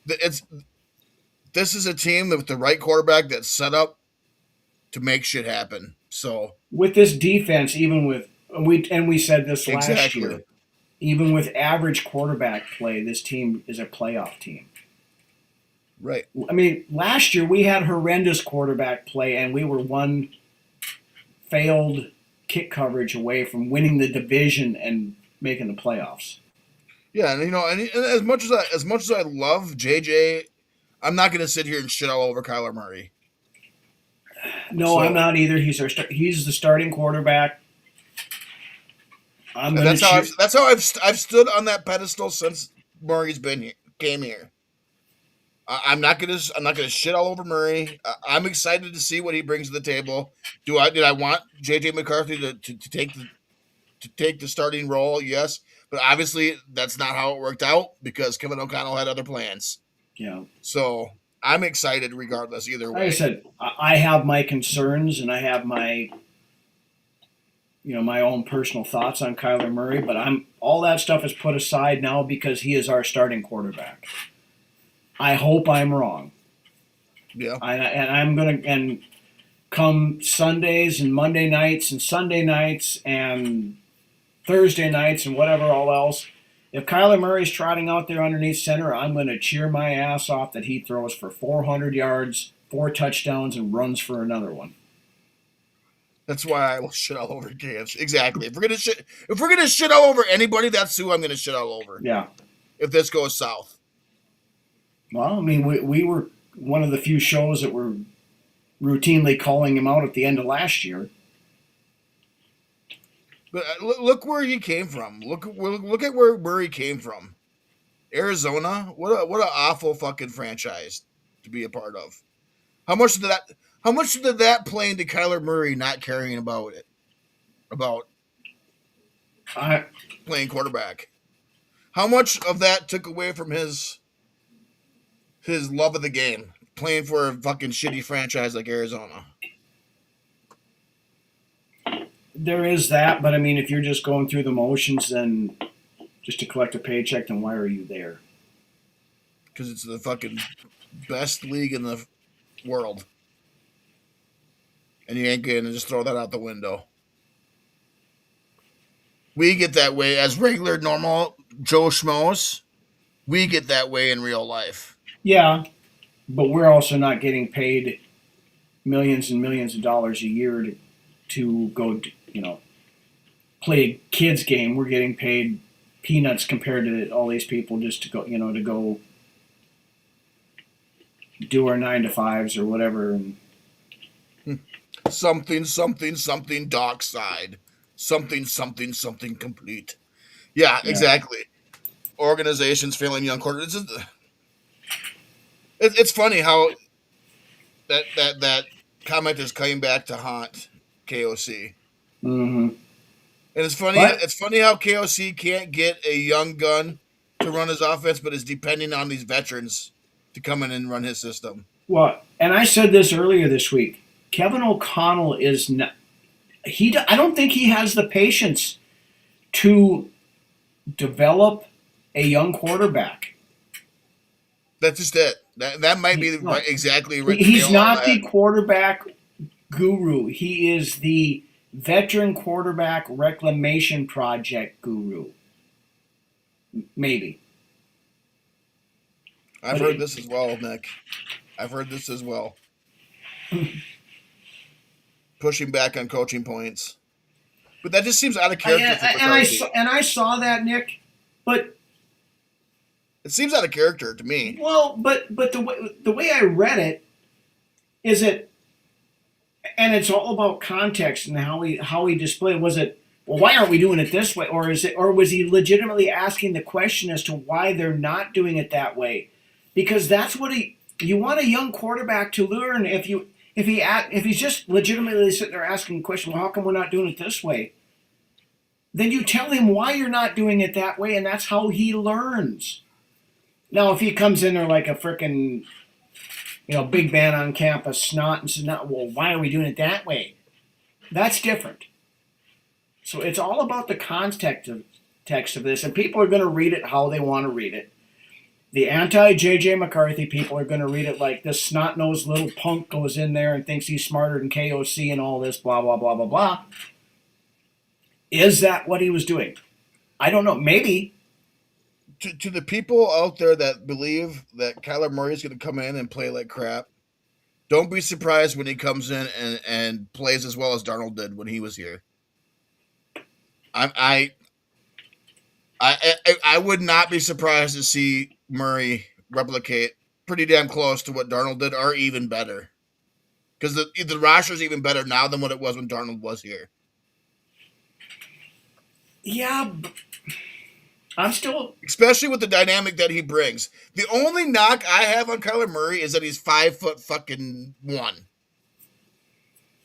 this is a team with the right quarterback that's set up to make shit happen. So with this defense, even with we said this last year, even with average quarterback play, this team is a playoff team. Right. I mean, last year we had horrendous quarterback play, and we were one failed kick coverage away from winning the division and making the playoffs. Yeah, and and as much as I love JJ, I'm not going to sit here and shit all over Kyler Murray. No, I'm not either. He's the starting quarterback. That's how I've stood on that pedestal since Murray's came here. I'm not gonna shit all over Murray. I'm excited to see what he brings to the table. Did I want JJ McCarthy to take the starting role? Yes, but obviously that's not how it worked out because Kevin O'Connell had other plans. Yeah. So I'm excited regardless either way. Like I said, I have my concerns and I have my my own personal thoughts on Kyler Murray, but all that stuff is put aside now because he is our starting quarterback. I hope I'm wrong. Yeah. And come Sundays and Monday nights and Sunday nights and Thursday nights and whatever all else, if Kyler Murray's trotting out there underneath center, I'm going to cheer my ass off that he throws for 400 yards, 4 touchdowns, and runs for another one. That's why I will shit all over KFC. Exactly. If we're gonna shit all over anybody, that's who I'm gonna shit all over. Yeah. If this goes south. Well, I mean, we were one of the few shows that were routinely calling him out at the end of last year. But look where he came from. Look at where he came from. Arizona. What an awful fucking franchise to be a part of. How much did that play into Kyler Murray not caring about playing quarterback? How much of that took away from his love of the game, playing for a fucking shitty franchise like Arizona? There is that, but I mean, if you're just going through the motions, then just to collect a paycheck, then why are you there? Because it's the fucking best league in the world. And you ain't going to just throw that out the window. We get that way as regular, normal Joe Schmoes. We get that way in real life. Yeah, but we're also not getting paid millions and millions of dollars a year to go, play a kids game. We're getting paid peanuts compared to all these people just to go, to go do our 9 to 5s or whatever. And something dockside. Something complete. Yeah, exactly. Organizations failing young quarterbacks. It's funny how that comment is coming back to haunt KOC. Mm-hmm. And it's funny. But it's funny how KOC can't get a young gun to run his offense, but is depending on these veterans to come in and run his system. Well, and I said this earlier this week. Kevin O'Connell is not. I don't think he has the patience to develop a young quarterback. That's just it. That might be exactly right. He's not the quarterback guru. He is the veteran quarterback reclamation project guru. Maybe. I've heard this as well, Nick. I've heard this as well. Pushing back on coaching points. But that just seems out of character for McCarthy. And I saw that, Nick, but it seems out of character to me. Well, but the way I read it is it, and it's all about context and how he displayed. Was it, well, why aren't we doing it this way, or was he legitimately asking the question as to why they're not doing it that way? Because that's what you want a young quarterback to learn. If he's just legitimately sitting there asking the question, well, how come we're not doing it this way? Then you tell him why you're not doing it that way, and that's how he learns. Now, if he comes in there like a frickin', big man on campus snot and says, well, why are we doing it that way? That's different. So it's all about the context of this, and people are going to read it how they want to read it. The anti-J.J. McCarthy people are going to read it like this snot-nosed little punk goes in there and thinks he's smarter than KOC and all this, blah, blah, blah, blah, blah. Is that what he was doing? I don't know. Maybe. To the people out there that believe that Kyler Murray is going to come in and play like crap, don't be surprised when he comes in and plays as well as Darnold did when he was here. I would not be surprised to see Murray replicate pretty damn close to what Darnold did, or even better. Because the roster's even better now than what it was when Darnold was here. Yeah, I'm still, especially with the dynamic that he brings. The only knock I have on Kyler Murray is that he's 5'1".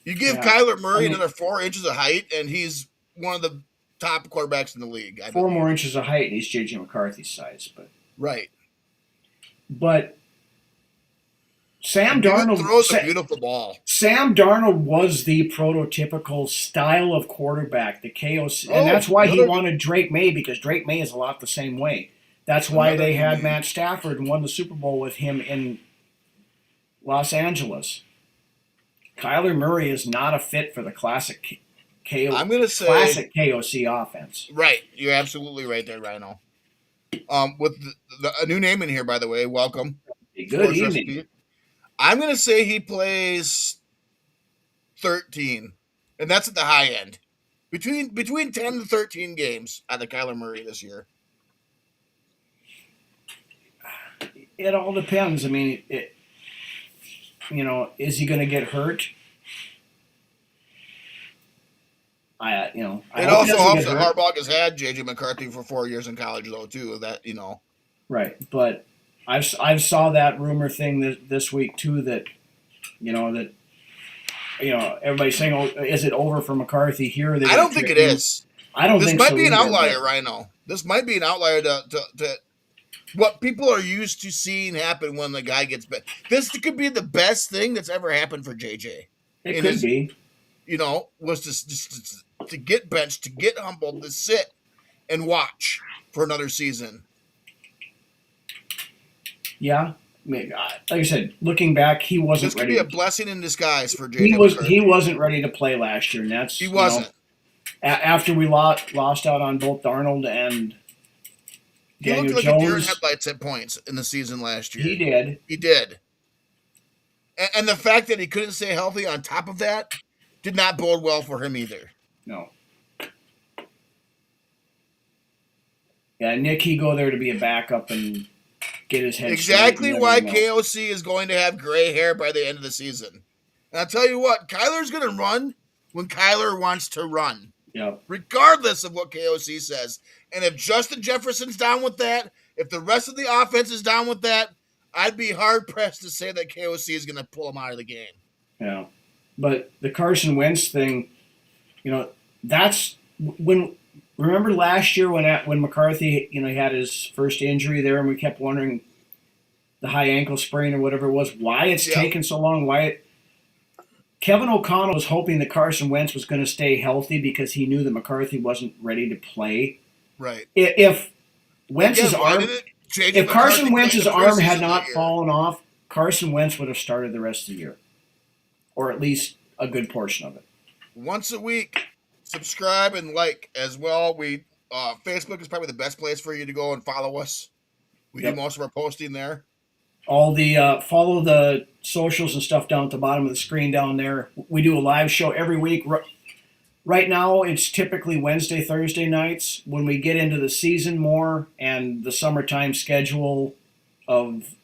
You give Kyler Murray another 4 inches of height, and he's one of the top quarterbacks in the league. 4 more inches of height, and he's JJ McCarthy's size, but right. But Sam Darnold throws a beautiful ball. Sam Darnold was the prototypical style of quarterback, the KOC, and that's why he wanted Drake May, because Drake May is a lot the same way. That's why they had Matt Stafford and won the Super Bowl with him in Los Angeles. Kyler Murray is not a fit for the classic classic KOC offense. Right, you're absolutely right there, Rhino. With a new name in here, by the way, welcome. Good evening. I'm going to say he plays 13, and that's at the high end. Between 10 to 13 games out of Kyler Murray this year. It all depends. I mean, is he going to get hurt? It also helps that Harbaugh has had J.J. McCarthy for 4 years in college, though, too. Right, but I've saw that rumor thing this week too that everybody's saying, "Oh, is it over for McCarthy here?" I don't think it is. I don't think so. This might be an outlier, Rhino. This might be an outlier to what people are used to seeing happen when the guy gets benched. This could be the best thing that's ever happened for JJ. It could be. Was just to get benched, to get humbled, to sit and watch for another season. Yeah, like I said, looking back, he wasn't ready. This could be a blessing in disguise for JJ. He wasn't ready to play last year, and he wasn't. After we lost out on both Darnold and Daniel Jones, he looked like a deer in headlights at points in the season last year. He did. And the fact that he couldn't stay healthy on top of that did not bode well for him either. No. Yeah, Nick, he go there to be a backup and get his head exactly why KOC is going to have gray hair by the end of the season. And I'll tell you what, Kyler's going to run when Kyler wants to run. Yep. Regardless of what KOC says. And if Justin Jefferson's down with that, if the rest of the offense is down with that, I'd be hard-pressed to say that KOC is going to pull him out of the game. Yeah. But the Carson Wentz thing, that's when – remember last year when McCarthy, he had his first injury there, and we kept wondering the high ankle sprain or whatever it was, why it's taken so long, Kevin O'Connell was hoping that Carson Wentz was going to stay healthy because he knew that McCarthy wasn't ready to play. Right. If Carson Wentz's arm had not fallen off, Carson Wentz would have started the rest of the year, or at least a good portion of it. Once a week, subscribe and like as well. Facebook is probably the best place for you to go and follow us. We do most of our posting there. All the follow the socials and stuff down at the bottom of the screen down there. We do a live show every week. Right now, it's typically Wednesday, Thursday nights. When we get into the season more and the summertime schedule of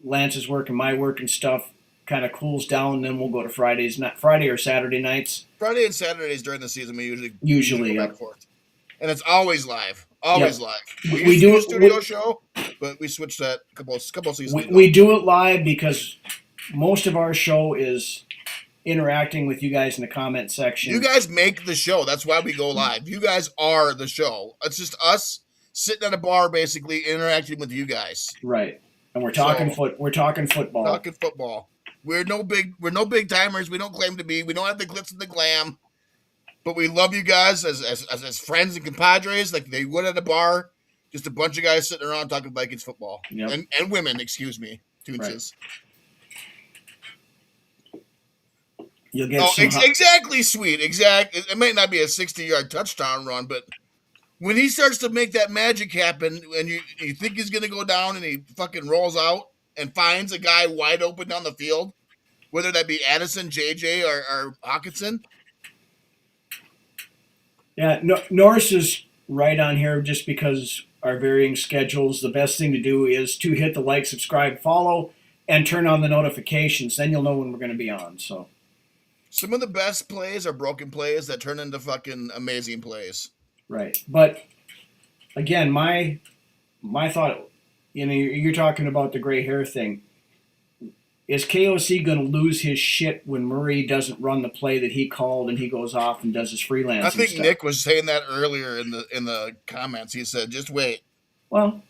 Lance's work and my work and stuff kind of cools down, then we'll go to Friday or Saturday nights. Friday and Saturdays during the season, we usually go back and forth. And it's always live. Always live. We do a studio show, but we switched that a couple seasons ago. We do it live because most of our show is interacting with you guys in the comment section. You guys make the show. That's why we go live. You guys are the show. It's just us sitting at a bar, basically interacting with you guys. Right, and we're talking We're talking football. Talking football. We're no big timers. We don't claim to be. We don't have the glitz and the glam. But we love you guys as friends and compadres, like they would at a bar. Just a bunch of guys sitting around talking Vikings football. Yep. And women, excuse me. Toonses. Right. You'll get exactly, sweet. Exactly. It might not be a 60-yard touchdown run, but when he starts to make that magic happen and you think he's going to go down and he fucking rolls out and finds a guy wide open down the field, whether that be Addison, JJ, or Hawkinson. Yeah, Norris's write on here just because our varying schedules, the best thing to do is to hit the like, subscribe, follow, and turn on the notifications. Then you'll know when we're going to be on. So some of the best plays are broken plays that turn into fucking amazing plays. right, but again, my thought, you're talking about the gray hair thing. Is KOC going to lose his shit when Murray doesn't run the play that he called and he goes off and does his freelancing I think stuff? Nick was saying that earlier in the comments. He said, "Just wait." Well,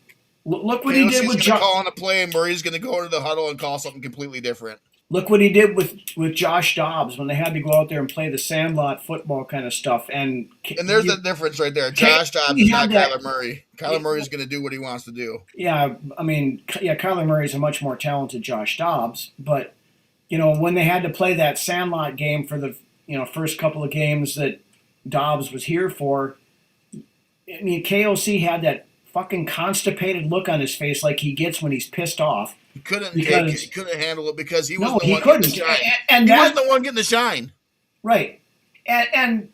look what he did with Josh. Calling a play, and Murray's going to go into the huddle and call something completely different. Look what he did with Josh Dobbs when they had to go out there and play the sandlot football kind of stuff. And there's the difference right there. Josh Dobbs is not Kyler Murray. Kyler Murray's going to do what he wants to do. Yeah, I mean, Kyler Murray's a much more talented Josh Dobbs. But, when they had to play that sandlot game for the, first couple of games that Dobbs was here for, I mean, KOC had that fucking constipated look on his face like he gets when he's pissed off. He couldn't take it. He couldn't handle it because he was the one getting the shine. He was the one getting the shine. Right. And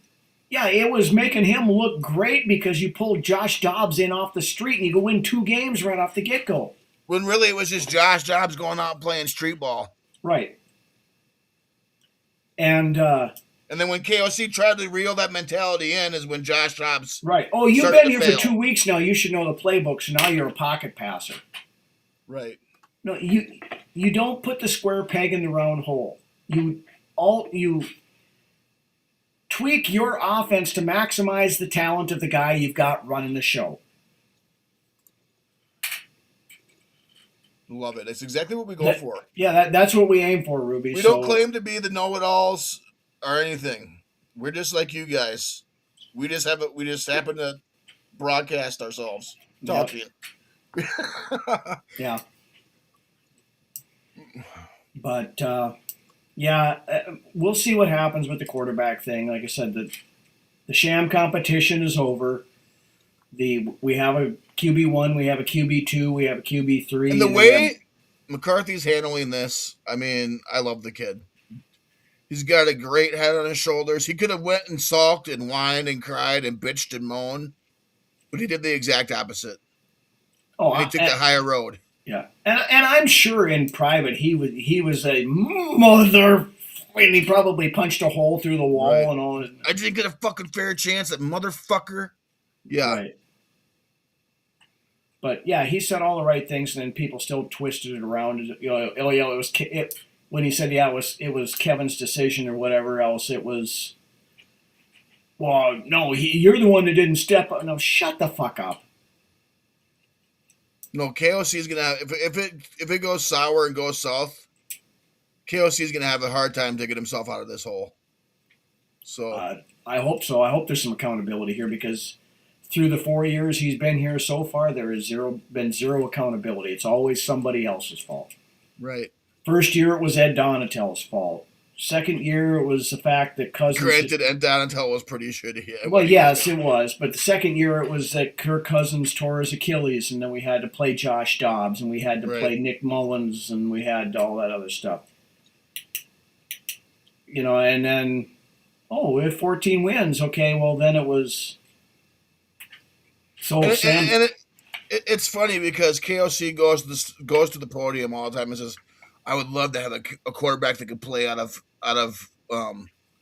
yeah, it was making him look great because you pulled Josh Dobbs in off the street and you go win 2 games right off the get-go. When really it was just Josh Dobbs going out and playing street ball. Right. And then when KOC tried to reel that mentality in is when Josh Dobbs. Right. Oh, you've been here for 2 weeks now. You should know the playbook, so now you're a pocket passer. Right. No, you don't put the square peg in the round hole. You tweak your offense to maximize the talent of the guy you've got running the show. Love it. It's exactly what we go for. Yeah, that's what we aim for, Ruby. We don't claim to be the know-it-alls or anything. We're just like you guys. We just happen to broadcast ourselves talking. Yeah. But we'll see what happens with the quarterback thing. Like I said, the sham competition is over. We have a QB1, we have a QB2, we have a QB3. And the way McCarthy's handling this, I mean, I love the kid. He's got a great head on his shoulders. He could have went and sulked and whined and cried and bitched and moaned, but he did the exact opposite. Oh, and he took the higher road. Yeah, and I'm sure in private he was a mother, and he probably punched a hole through the wall and all. I didn't get a fucking fair chance, that motherfucker. Yeah. Right. But yeah, he said all the right things, and then people still twisted it around. When he said it was Kevin's decision or whatever else. It was. Well, no, you're the one that didn't step up. No, shut the fuck up. No, KOC is gonna have, if it goes sour and goes south, KOC is gonna have a hard time digging himself out of this hole. So I hope so. I hope there's some accountability here because through the 4 years he's been here so far, there has been zero accountability. It's always somebody else's fault. Right. First year it was Ed Donatell's fault. Second year it was the fact that Cousins. Granted, Ed Donatell was pretty shitty. Well, yes, it was. But the second year it was that Kirk Cousins tore his Achilles, and then we had to play Josh Dobbs, and we had to play Nick Mullins, and we had all that other stuff. And then, we have 14 wins. Okay, well then it was. So and it's funny because KOC goes to the podium all the time and says, "I would love to have a quarterback that could play out of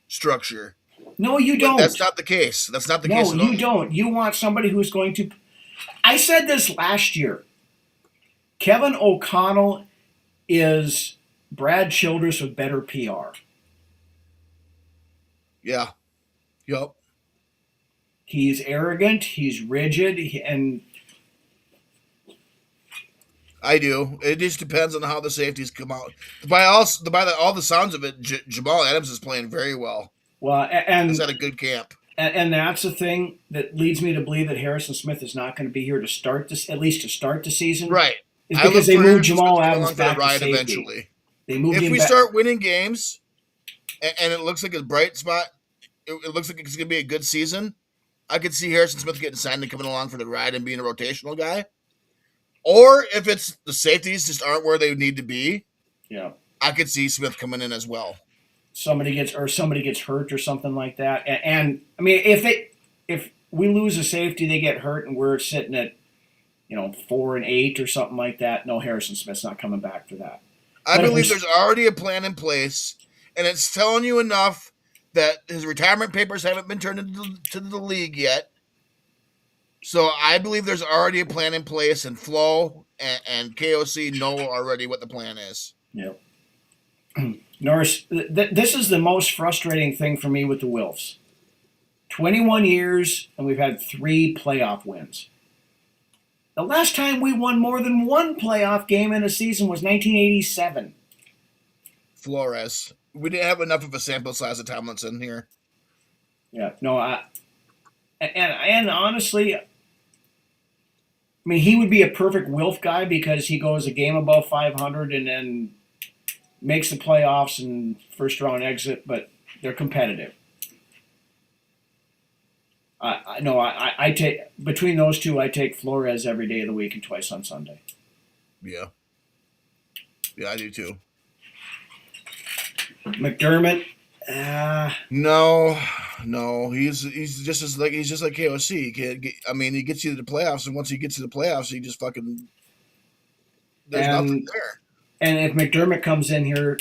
structure." No, you don't. But that's not the case. That's not the case at all. No, you don't. You want somebody who's going to. I said this last year. Kevin O'Connell is Brad Childress with better PR. Yeah. Yep. He's arrogant. He's rigid, and I do. It just depends on how the safeties come out. By all the sounds of it, Jamal Adams is playing very well. Well, and he's had a good camp. And that's the thing that leads me to believe that Harrison Smith is not going to be here to start this, at least to start the season. Right. Is because they moved Jamal Adams back to safety. Eventually. They moved if we start winning games, and it looks like a bright spot, it looks like it's going to be a good season. I could see Harrison Smith getting signed and coming along for the ride and being a rotational guy. Or if it's the safeties just aren't where they need to be, I could see Smith coming in as well. Somebody gets hurt or something like that. And I mean, if we lose a safety, they get hurt, and we're sitting at 4-8 or something like that. No, Harrison Smith's not coming back for that. I believe there's already a plan in place, and it's telling you enough that his retirement papers haven't been turned into the league yet. So I believe there's already a plan in place, and Flo and KOC know already what the plan is. Yep. Norris, this is the most frustrating thing for me with the Wilfs. 21 years, and we've had 3 playoff wins. The last time we won more than 1 playoff game in a season was 1987. Flores. We didn't have enough of a sample size of Tomlinson here. Yeah, no, and honestly, I mean, he would be a perfect Wilf guy because he goes a game above 500 and then makes the playoffs and first round exit, but they're competitive. I take between those two. I take Flores every day of the week and twice on Sunday. Yeah, I do too. McDermott, no, he's just like KOC. He can't get, he gets you to the playoffs, and once he gets to the playoffs, he just fucking there's nothing there. And if McDermott comes in here,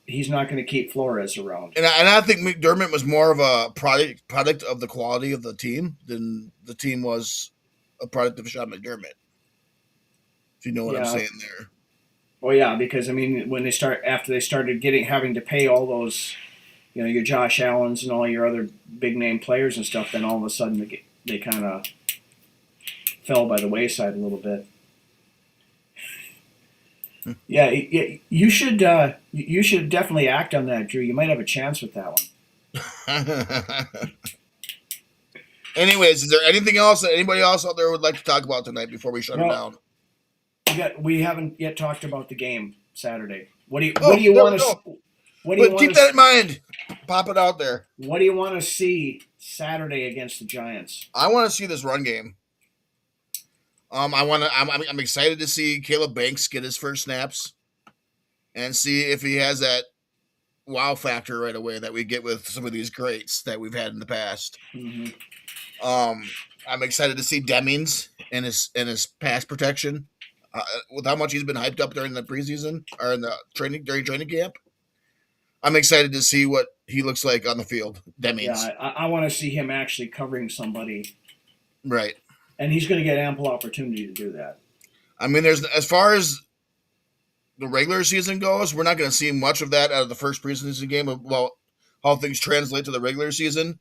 he's not going to keep Flores around. And I think McDermott was more of a product of the quality of the team than the team was a product of Sean McDermott. If you know what I'm saying there. Well, yeah, because when they started having to pay all those, your Josh Allens and all your other big name players and stuff, then all of a sudden they kind of fell by the wayside a little bit. Yeah, you should definitely act on that, Drew. You might have a chance with that one. Anyways, is there anything else that anybody else out there would like to talk about tonight before we shut it down? We haven't yet talked about the game Saturday. What do you want to keep that in mind? Pop it out there. What do you want to see Saturday against the Giants? I want to see this run game. I'm excited to see Caleb Banks get his first snaps and see if he has that wow factor right away that we get with some of these greats that we've had in the past. Mm-hmm. I'm excited to see Demings and his pass protection. With how much he's been hyped up during the preseason or during training camp, I'm excited to see what he looks like on the field. Demings. Yeah, I want to see him actually covering somebody. Right. And he's going to get ample opportunity to do that. There's as far as the regular season goes, we're not going to see much of that out of the first preseason game of how things translate to the regular season.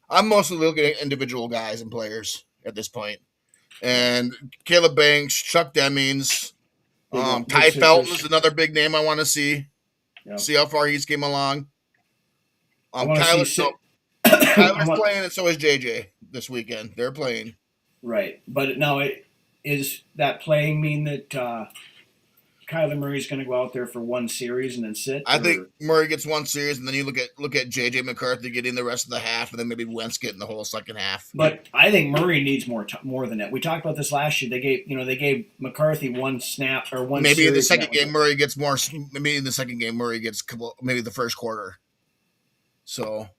I'm mostly looking at individual guys and players at this point. And Caleb Banks, Chuck Demings, Ty Felton is another big name I want to see. Yep. See how far he's came along. Tyler's playing, and so is JJ this weekend. They're playing. Right. But now, is that playing mean that Kyler Murray's going to go out there for one series and then sit? I think Murray gets one series, and then you look at JJ McCarthy getting the rest of the half, and then maybe Wentz getting the whole second half. But I think Murray needs more than that. We talked about this last year. They gave McCarthy one snap or one. Maybe in the second game Murray gets more. Maybe in the second game Murray gets maybe the first quarter. So.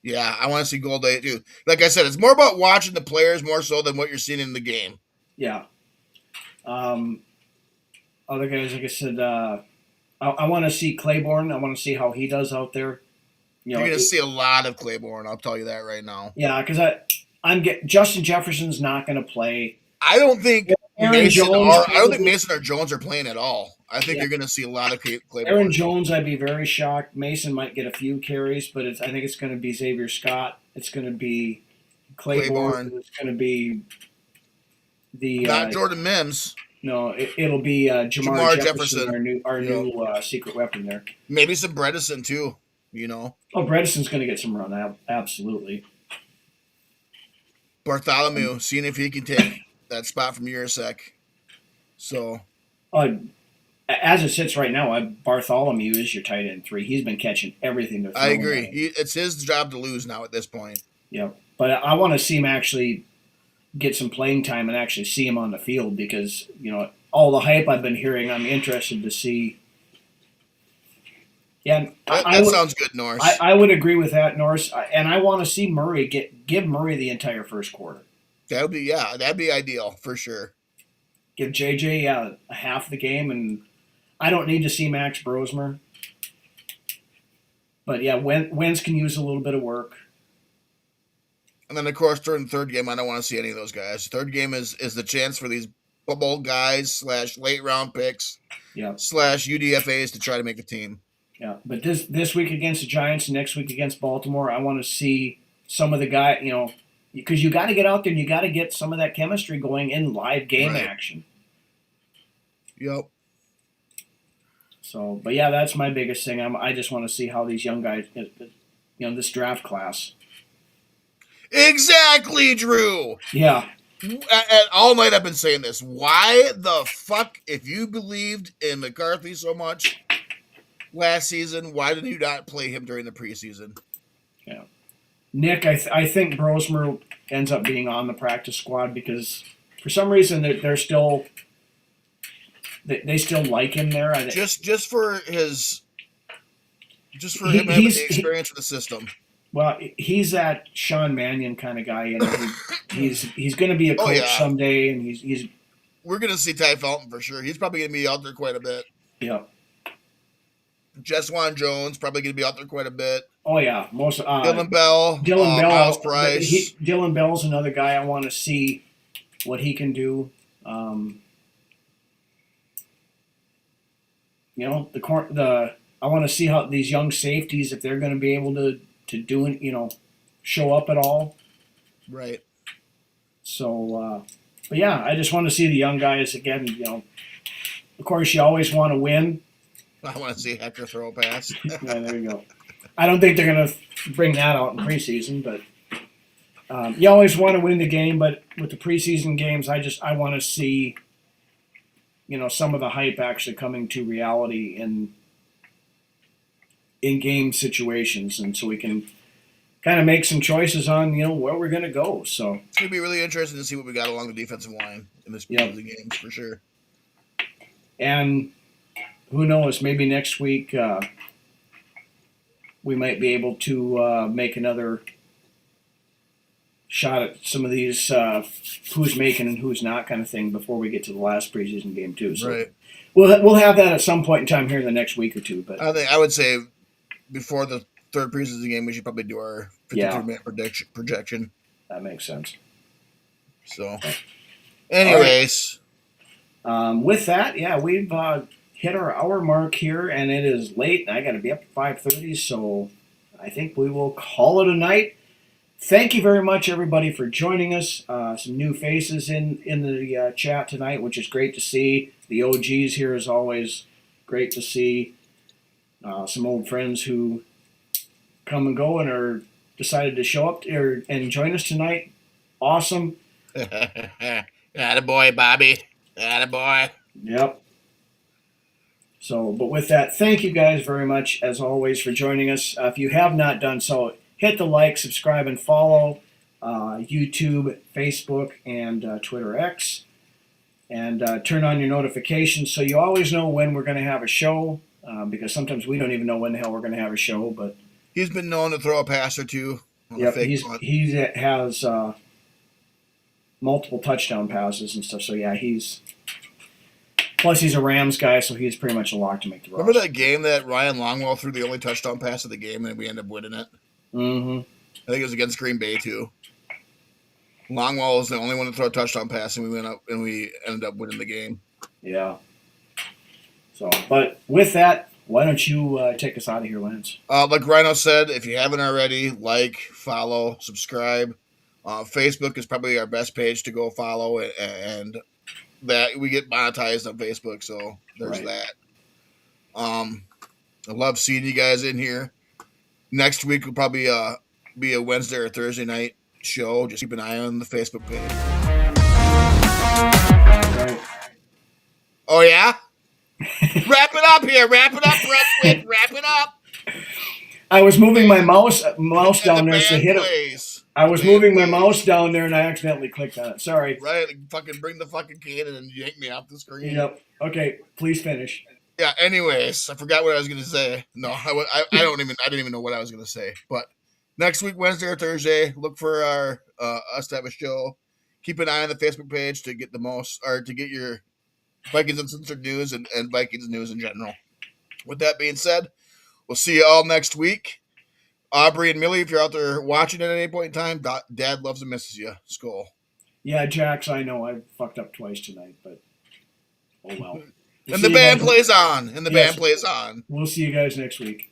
Yeah, I want to see Gold-Day too. Like I said, it's more about watching the players more so than what you're seeing in the game. Yeah. Other guys, like I said, I want to see Claiborne. I want to see how he does out there. You're going to see a lot of Claiborne. I'll tell you that right now. Yeah, because Justin Jefferson's not going to play. I don't think Mason or Jones are playing at all. I think you're going to see a lot of Claiborne. Aaron Jones, I'd be very shocked. Mason might get a few carries, but I think it's going to be Xavier Scott. It's going to be Claiborne. It's going to be not Jordan Mims. No, it'll be Jamar Jefferson, our new secret weapon there. Maybe some Bredesen too. Oh, Bredesen's going to get some run. Absolutely. Bartholomew, seeing if he can take that spot from Urasek. So. As it sits right now, Bartholomew is your tight end 3. He's been catching everything. I agree. It's his job to lose now at this point. Yeah, but I want to see him actually get some playing time and actually see him on the field because, all the hype I've been hearing, I'm interested to see Yeah, That sounds good, Norris. I would agree with that, Norris. And I want to see Murray give Murray the entire first quarter. That'd be ideal for sure. Give JJ half the game, and I don't need to see Max Brosmer. But yeah, Wentz can use a little bit of work. And then, of course, during the third game, I don't want to see any of those guys. Third game is the chance for these bubble guys / late round picks / UDFAs to try to make a team. Yeah, but this week against the Giants, next week against Baltimore, I want to see some of the guy, because you got to get out there and you got to get some of that chemistry going in live game action. Yep. So, but yeah, that's my biggest thing. I just want to see how these young guys, this draft class. Exactly, Drew. Yeah. And all night I've been saying this. Why the fuck, if you believed in McCarthy so much last season, why did you not play him during the preseason? Yeah. Nick, I think Brosmer ends up being on the practice squad because for some reason they're still they still like him there. Just for him having the experience with the system. Well, he's that Sean Mannion kind of guy. He's going to be a coach someday, and he's. We're going to see Ty Felton for sure. He's probably going to be out there quite a bit. Yeah. Jeswan Jones probably going to be out there quite a bit. Oh yeah, Dylan Bell, Miles Price. Dylan Bell's another guy I want to see what he can do. I want to see how these young safeties, if they're going to be able to do show up at all. Right. So, but yeah, I just want to see the young guys again. Of course, you always want to win. I want to see Hector throw a pass. Yeah, there you go. I don't think they're going to bring that out in preseason, but you always want to win the game. But with the preseason games, I want to see, some of the hype actually coming to reality in game situations, and so we can kind of make some choices on where we're going to go. So it's going to be really interesting to see what we got along the defensive line in this preseason games for sure. And who knows? Maybe next week we might be able to make another shot at some of these who's making and who's not kind of thing before we get to the last preseason game too. So right. We'll have that at some point in time here in the next week or two. But I would say before the third preseason game, we should probably do our 52-man projection. That makes sense. So, anyways. Right. With that, we've hit our hour mark here, and it is late. I got to be up at 5:30, so I think we will call it a night. Thank you very much, everybody, for joining us. Some new faces in the chat tonight, which is great to see. The OGs here is always great to see. Some old friends who come and go and are decided to show up and join us tonight. Awesome. Attaboy, Bobby. Attaboy. Yep. So, but with that, thank you guys very much, as always, for joining us. If you have not done so, hit the like, subscribe, and follow YouTube, Facebook, and Twitter X. And turn on your notifications so you always know when we're going to have a show, because sometimes we don't even know when the hell we're going to have a show. But he's been known to throw a pass or two. Yep, he has multiple touchdown passes and stuff. So, yeah, plus he's a Rams guy, so he's pretty much a lock to make the roster. Remember that game that Ryan Longwell threw the only touchdown pass of the game and we ended up winning it? Mm-hmm. I think it was against Green Bay, too. Longwell was the only one to throw a touchdown pass, and we ended up winning the game. Yeah. So, but with that, why don't you take us out of here, Lance? Like Rhino said, if you haven't already, like, follow, subscribe. Facebook is probably our best page to go follow, and that we get monetized on Facebook, so there's that. I love seeing you guys in here. Next week will probably be a Wednesday or Thursday night show. Just keep an eye on the Facebook page. Right. Oh, yeah? Wrap it up here. Wrap it up, Brett. Wrap it up. I was moving my mouse down there to hit it. I was moving my mouse down there and I accidentally clicked on it. Sorry. Right. Fucking bring the fucking cannon and yank me off the screen. Yep. Okay. Please finish. Yeah. Anyways, I forgot what I was going to say. No, I didn't even know what I was going to say. But next week, Wednesday or Thursday, look for our us to have a show. Keep an eye on the Facebook page to get to get your Vikings Uncensored news and Vikings news in general. With that being said, we'll see you all next week. Aubrey and Millie, if you're out there watching at any point in time, Dad loves and misses you. Skull. Yeah, Jax, I know I fucked up twice tonight, but oh well. And the band plays on. Band plays on. We'll see you guys next week.